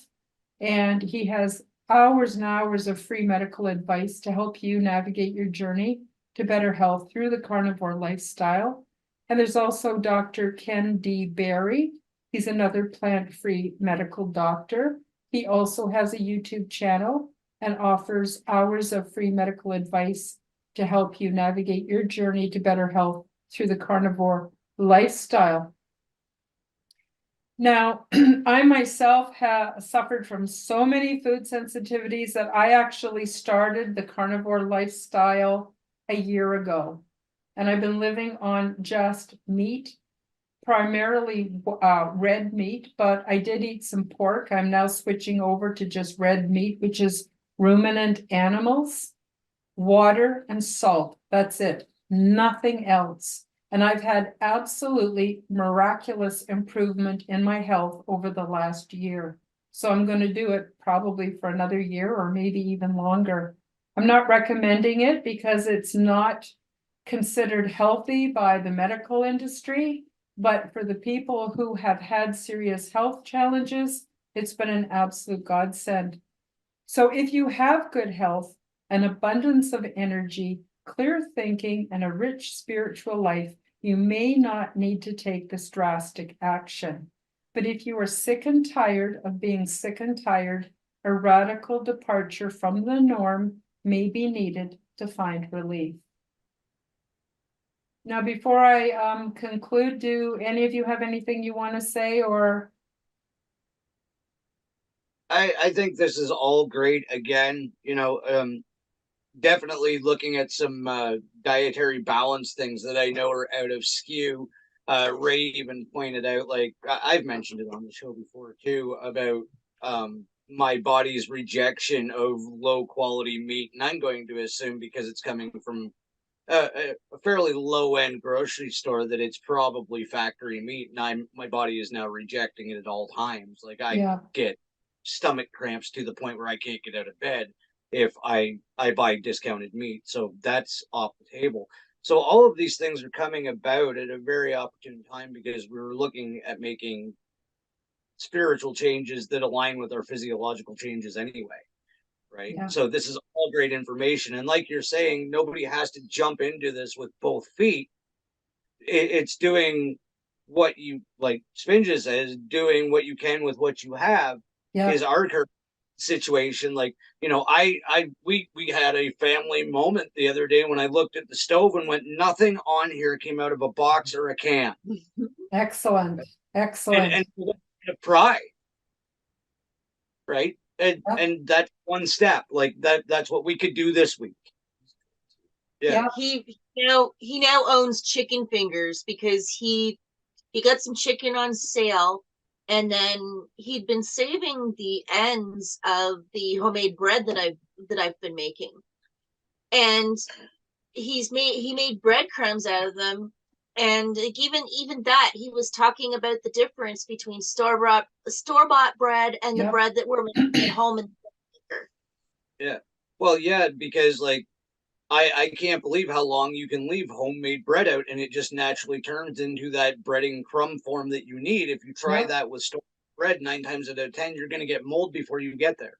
And he has hours and hours of free medical advice to help you navigate your journey to better health through the carnivore lifestyle. And there's also Dr. Ken D. Berry. He's another plant-free medical doctor. He also has a YouTube channel and offers hours of free medical advice to help you navigate your journey to better health through the carnivore lifestyle. Now, I myself have suffered from so many food sensitivities that I actually started the carnivore lifestyle a year ago. And I've been living on just meat, primarily red meat, but I did eat some pork. I'm now switching over to just red meat, which is ruminant animals, water, and salt. That's it. Nothing else. And I've had absolutely miraculous improvement in my health over the last year. So I'm going to do it probably for another year or maybe even longer. I'm not recommending it because it's not considered healthy by the medical industry, but for the people who have had serious health challenges, it's been an absolute godsend. So if you have good health, an abundance of energy, clear thinking, and a rich spiritual life, you may not need to take this drastic action. But if you are sick and tired of being sick and tired, a radical departure from the norm may be needed to find relief. Now, before I conclude, do any of you have anything you want to say, or? I think this is all great. Again, definitely looking at some dietary balance things that I know are out of skew. Ray even pointed out, like I've mentioned it on the show before too, about my body's rejection of low quality meat, and I'm going to assume because it's coming from a fairly low end grocery store that it's probably factory meat, and my body is now rejecting it at all times. Like I get stomach cramps to the point where I can't get out of bed if I buy discounted meat. So that's off the table. So all of these things are coming about at a very opportune time because we're looking at making spiritual changes that align with our physiological changes anyway. Right. Yeah. So this is all great information. And like you're saying, nobody has to jump into this with both feet. It's doing what you, like Spinja says, doing what you can with what you have is our current situation. Like, we had a family moment the other day when I looked at the stove and went, nothing on here came out of a box or a can. Excellent. Excellent. And pride. Right. And that's one step. Like that's what we could do this week. Yeah. He now owns chicken fingers because he got some chicken on sale, and then he'd been saving the ends of the homemade bread that I've been making. And he made breadcrumbs out of them. And like even that, he was talking about the difference between store-bought bread and the bread that we're making at home. Yeah. Well, yeah, because like I can't believe how long you can leave homemade bread out and it just naturally turns into that breading crumb form that you need. If you try that with store bread, 9 times out of 10, you're going to get mold before you get there.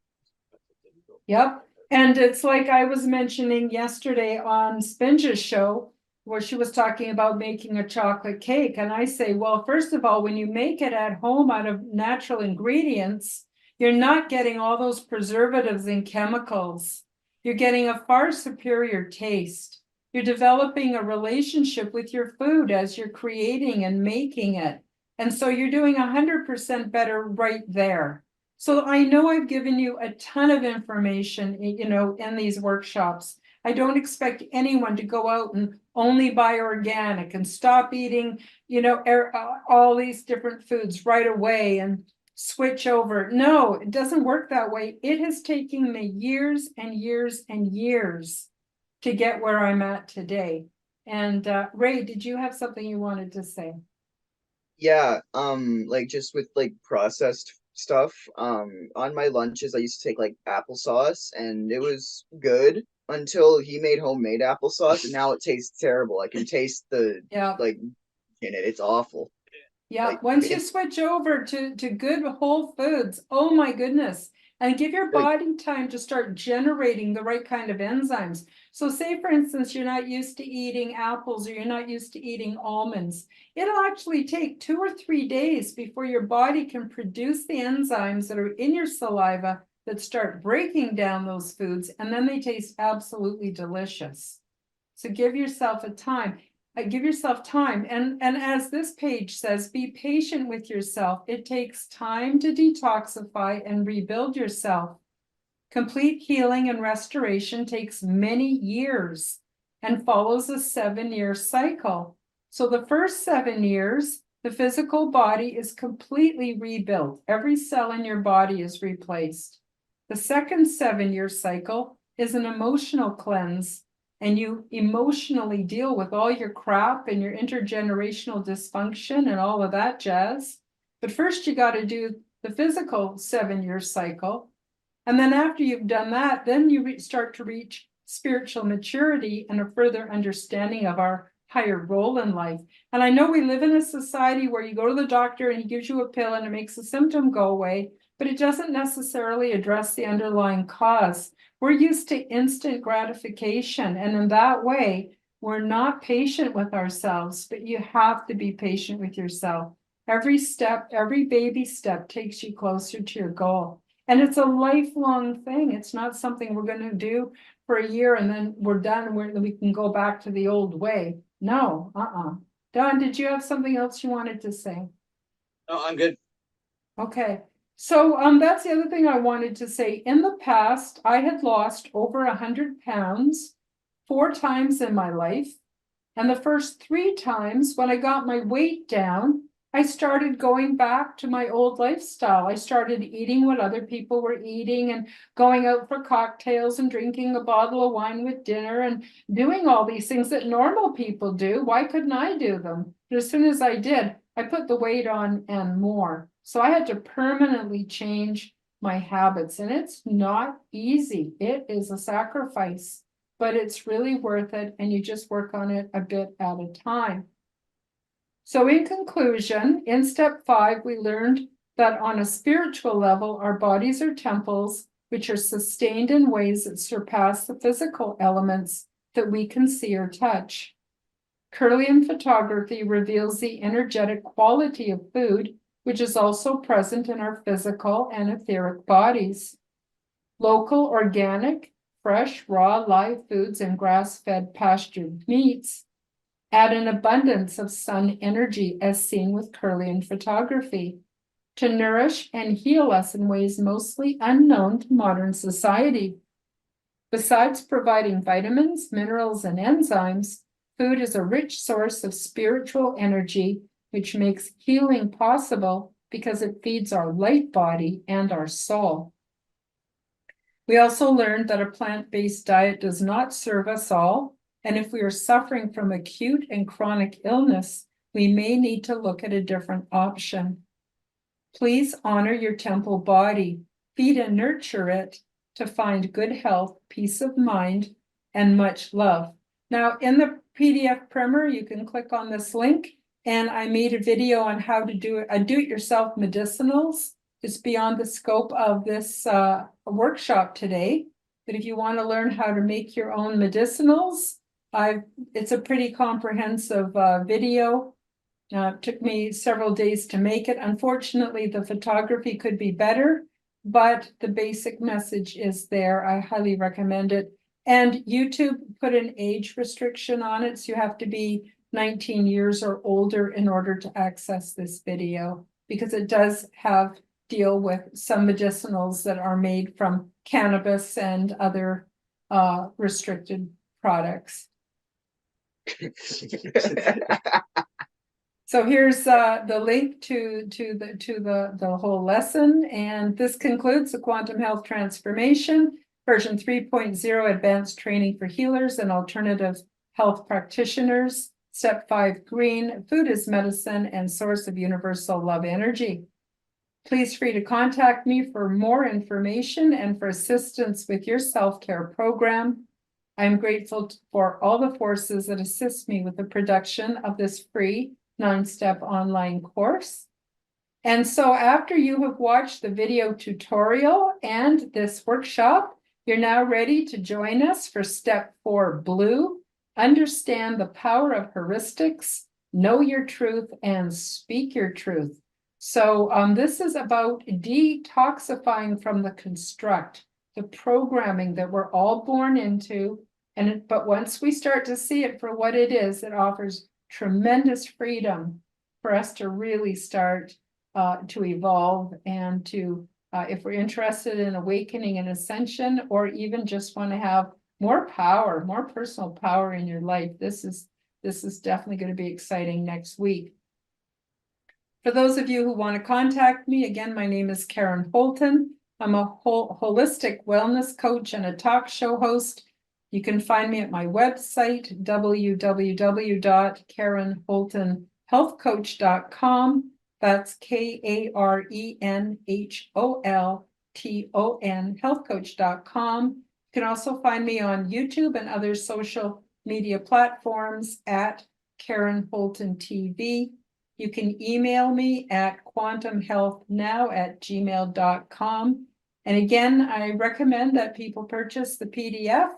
Yep. And it's like I was mentioning yesterday on Spinja's show, where she was talking about making a chocolate cake. And I say, well, first of all, when you make it at home out of natural ingredients, you're not getting all those preservatives and chemicals. You're getting a far superior taste. You're developing a relationship with your food as you're creating and making it. And so you're doing 100% better right there. So I know I've given you a ton of information, in these workshops. I don't expect anyone to go out and only buy organic and stop eating, all these different foods right away and switch over. No, it doesn't work that way. It has taken me years and years and years to get where I'm at today. And Ray, did you have something you wanted to say? Yeah, like just with like processed stuff, on my lunches I used to take like applesauce and it was good until he made homemade applesauce and now it tastes terrible. I can taste the Yeah. like in it. It's awful. Yeah, Like once you switch over to good whole foods, oh my goodness, and give your like body time to start generating the right kind of enzymes. So say, for instance, you're not used to eating apples or you're not used to eating almonds. It'll actually take 2 or 3 days before your body can produce the enzymes that are in your saliva that start breaking down those foods, and then they taste absolutely delicious. So give yourself time. And as this page says, be patient with yourself. It takes time to detoxify and rebuild yourself. Complete healing and restoration takes many years and follows a 7-year cycle. So the first 7 years, the physical body is completely rebuilt. Every cell in your body is replaced. The second 7-year cycle is an emotional cleanse, and you emotionally deal with all your crap and your intergenerational dysfunction and all of that jazz. But first you got to do the physical 7-year cycle. And then after you've done that, then you start to reach spiritual maturity and a further understanding of our higher role in life. And I know we live in a society where you go to the doctor and he gives you a pill and it makes the symptom go away, but it doesn't necessarily address the underlying cause. We're used to instant gratification, and in that way, we're not patient with ourselves, but you have to be patient with yourself. Every step, every baby step takes you closer to your goal. And it's a lifelong thing. It's not something we're going to do for a year and then we're done and we can go back to the old way. No, Don, did you have something else you wanted to say? No, I'm good. Okay. So that's the other thing I wanted to say. In the past, I had lost over 100 pounds 4 times in my life. And the first 3 times when I got my weight down, I started going back to my old lifestyle. I started eating what other people were eating and going out for cocktails and drinking a bottle of wine with dinner and doing all these things that normal people do. Why couldn't I do them? But as soon as I did, I put the weight on and more. So I had to permanently change my habits, and it's not easy. It is a sacrifice, but it's really worth it, and you just work on it a bit at a time. So in conclusion, in step 5, we learned that on a spiritual level, our bodies are temples which are sustained in ways that surpass the physical elements that we can see or touch. Kirlian photography reveals the energetic quality of food, which is also present in our physical and etheric bodies. Local, organic, fresh, raw, live foods and grass-fed pastured meats add an abundance of sun energy as seen with Kirlian photography to nourish and heal us in ways mostly unknown to modern society. Besides providing vitamins, minerals, and enzymes, food is a rich source of spiritual energy, which makes healing possible because it feeds our light body and our soul. We also learned that a plant-based diet does not serve us all, and if we are suffering from acute and chronic illness, we may need to look at a different option. Please honor your temple body, feed and nurture it to find good health, peace of mind, and much love. Now, in the PDF primer, you can click on this link, and I made a video on how to do do-it-yourself medicinals. It's beyond the scope of this workshop today, but if you want to learn how to make your own medicinals, it's a pretty comprehensive video. It took me several days to make it. Unfortunately, the photography could be better, but the basic message is there. I highly recommend it. And YouTube put an age restriction on it, so you have to be 19 years or older in order to access this video, because it does deal with some medicinals that are made from cannabis and other restricted products. So here's the link to the whole lesson, and this concludes the Quantum Health Transformation version 3.0 Advanced Training for Healers and Alternative Health Practitioners. Step 5 Green, Food is Medicine and Source of Universal Love Energy. Please free to contact me for more information and for assistance with your self-care program. I'm grateful for all the forces that assist me with the production of this free 9-step online course. And so after you have watched the video tutorial and this workshop, you're now ready to join us for step 4 Blue, understand the power of heuristics, know your truth, and speak your truth. So this is about detoxifying from the construct, the programming that we're all born into. But once we start to see it for what it is, it offers tremendous freedom for us to really start to evolve and to, if we're interested in awakening and ascension, or even just want to have more power, more personal power in your life. This is definitely going to be exciting next week. For those of you who want to contact me, again, my name is Karen Holton. I'm a holistic wellness coach and a talk show host. You can find me at my website, www.karenholtonhealthcoach.com. That's KARENHOLTON, healthcoach.com. You can also find me on YouTube and other social media platforms at Karen Holton TV. You can email me at quantumhealthnow@gmail.com. And again, I recommend that people purchase the PDF.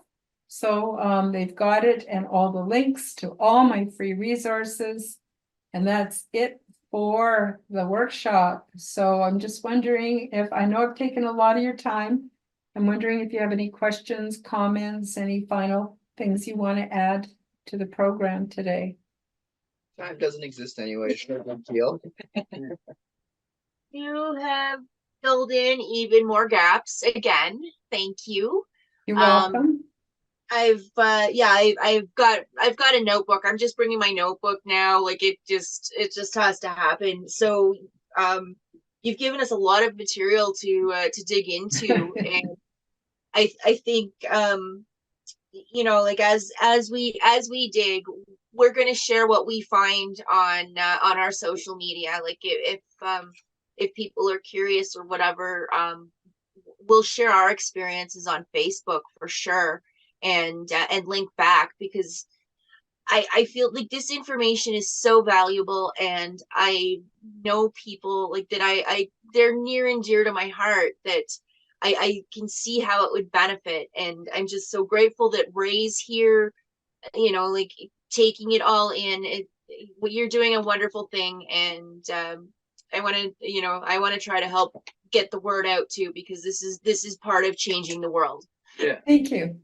So they've got it and all the links to all my free resources. And that's it for the workshop. So I'm just wondering if, I know I've taken a lot of your time. I'm wondering if you have any questions, comments, any final things you want to add to the program today. Time doesn't exist anyway. It's no big deal. You have filled in even more gaps again. Thank you. You're welcome. I've got a notebook. I'm just bringing my notebook now. Like it just has to happen. So you've given us a lot of material to dig into, and I think like as we dig, we're going to share what we find on our social media. Like if people are curious or whatever, we'll share our experiences on Facebook for sure, and link back, because I feel like this information is so valuable, and I know people like that they're near and dear to my heart, that I can see how it would benefit. And I'm just so grateful that Ray's here, like taking it all in. You're doing a wonderful thing, and I want to try to help get the word out too, because this is part of changing the world. Yeah. Thank you.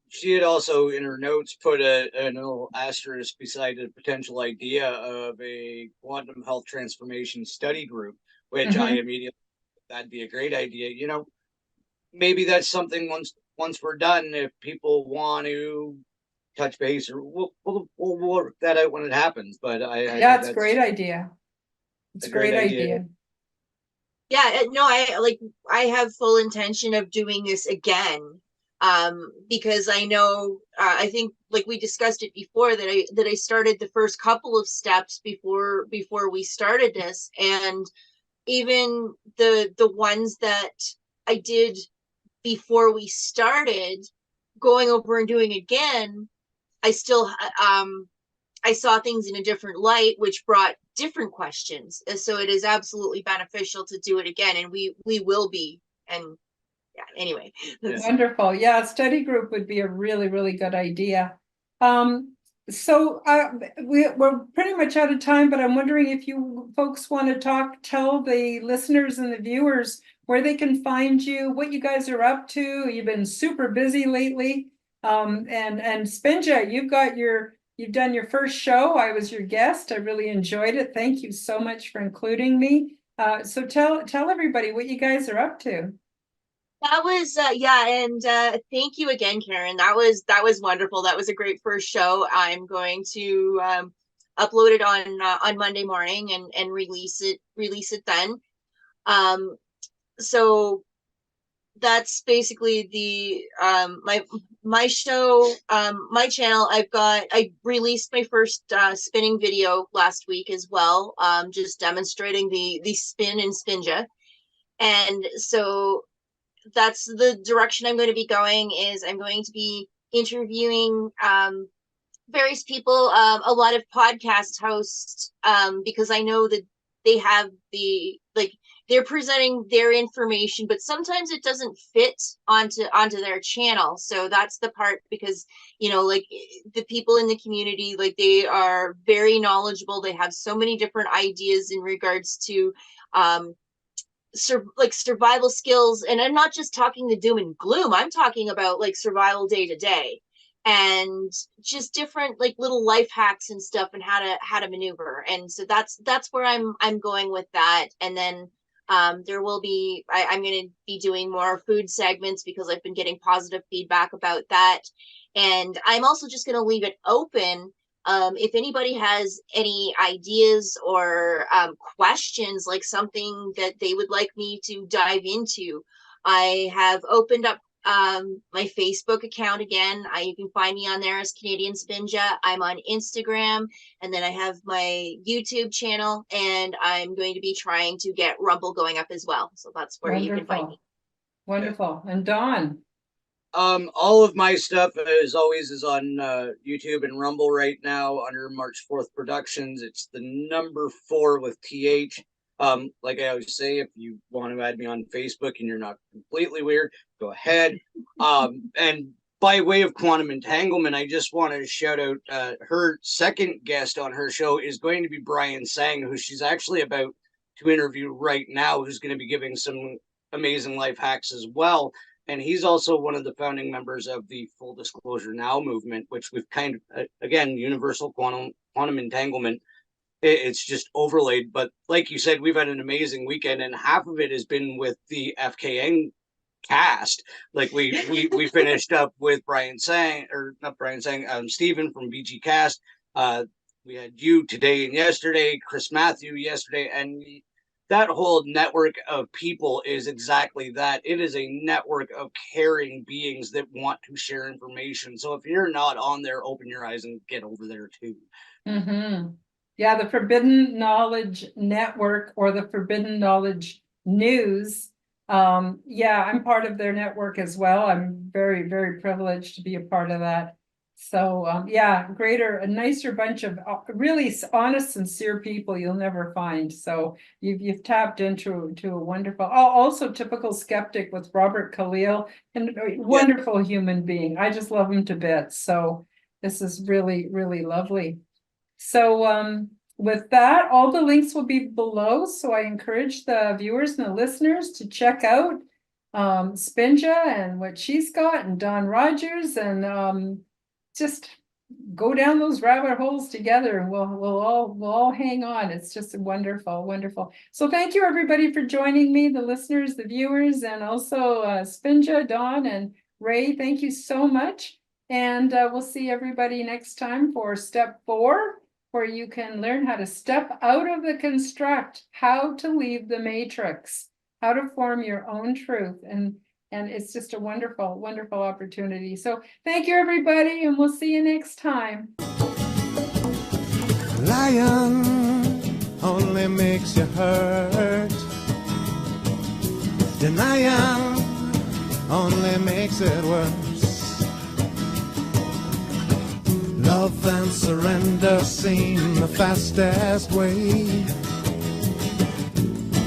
She had also in her notes put a little asterisk beside a potential idea of a quantum health transformation study group, which I immediately, that'd be a great idea. Maybe that's something once we're done, if people want to touch base, or we'll work that out when it happens. But it's a great idea. It's a great idea. Yeah, no, I have full intention of doing this again. Because I know, I think like we discussed it before, that I started the first couple of steps before we started this, and even the ones that I did before we started, going over and doing again, I still I saw things in a different light, which brought different questions. And so it is absolutely beneficial to do it again, and we will be. And yeah, anyway. Wonderful. Yeah, a study group would be a really, really good idea. So we're pretty much out of time, but I'm wondering if you folks want to tell the listeners and the viewers where they can find you, what you guys are up to. You've been super busy lately. And Spinja, you've done your first show. I was your guest. I really enjoyed it. Thank you so much for including me. So tell everybody what you guys are up to. That was and thank you again, Karen. That was wonderful. That was a great first show. I'm going to upload it on Monday morning and release it then. So that's basically the my show, my channel. I released my first spinning video last week as well, just demonstrating the spin in Spinja. And so that's the direction I'm going to be going. Is I'm going to be interviewing various people, a lot of podcast hosts, because I know that they have they're presenting their information, but sometimes it doesn't fit onto their channel. So that's the part, because like the people in the community, like they are very knowledgeable. They have so many different ideas in regards to survival skills. And I'm not just talking the doom and gloom. I'm talking about like survival day to day, and just different like little life hacks and stuff, and how to maneuver. And so that's where I'm going with that. And then there will be I'm going to be doing more food segments, because I've been getting positive feedback about that. And I'm also just going to leave it open. If anybody has any ideas or questions, like something that they would like me to dive into, I have opened up my Facebook account again. You can find me on there as Canadian Spinja. I'm on Instagram, and then I have my YouTube channel, and I'm going to be trying to get Rumble going up as well. So that's where you can find me. Wonderful. And Dawn? All of my stuff is on YouTube and Rumble right now under March 4th Productions. It's the number 4 with TH. Like I always say, if you want to add me on Facebook and you're not completely weird, go ahead. And by way of quantum entanglement, I just want to shout out her second guest on her show is going to be Brian Sang, who she's actually about to interview right now, who's going to be giving some amazing life hacks as well. And he's also one of the founding members of the Full Disclosure Now movement, which we've kind of, again, universal quantum entanglement. It's just overlaid. But like you said, we've had an amazing weekend, and half of it has been with the FKN cast. Like we finished up with Stephen from BG Cast. We had you today and yesterday, Chris Matthew yesterday, and that whole network of people is exactly that. It is a network of caring beings that want to share information. So if you're not on there, open your eyes and get over there too. Mm-hmm. Yeah, the Forbidden Knowledge Network, or the Forbidden Knowledge News. I'm part of their network as well. I'm very, very privileged to be a part of that. So a nicer bunch of really honest, sincere people you'll never find. So you've tapped into a wonderful, also Typical Skeptic with Robert Khalil, and a wonderful human being. I just love him to bits. So this is really, really lovely. So with that, all the links will be below. So I encourage the viewers and the listeners to check out Spinja and what she's got, and Don Rogers, and just go down those rabbit holes together, and we'll all hang on. It's just wonderful, wonderful. So thank you everybody for joining me, the listeners, the viewers, and also Spinja, Dawn, and Ray. Thank you so much. And we'll see everybody next time for step 4, where you can learn how to step out of the construct, how to leave the matrix, how to form your own truth. And it's just a wonderful, wonderful opportunity. So thank you, everybody, and we'll see you next time. Lion only makes you hurt. Denying only makes it worse. Love and surrender seem the fastest way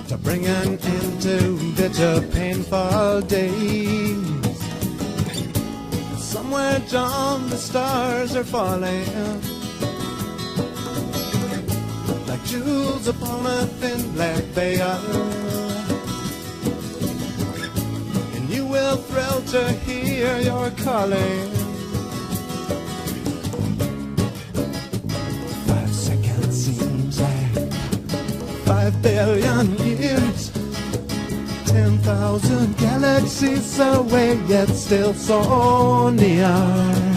to bring an end to bitter, painful days. Somewhere down the stars are falling like jewels upon a thin black veil, and you will thrill to hear your calling. 5 seconds seems like 5 billion years, 10,000 galaxies. galaxies away, yet still so near.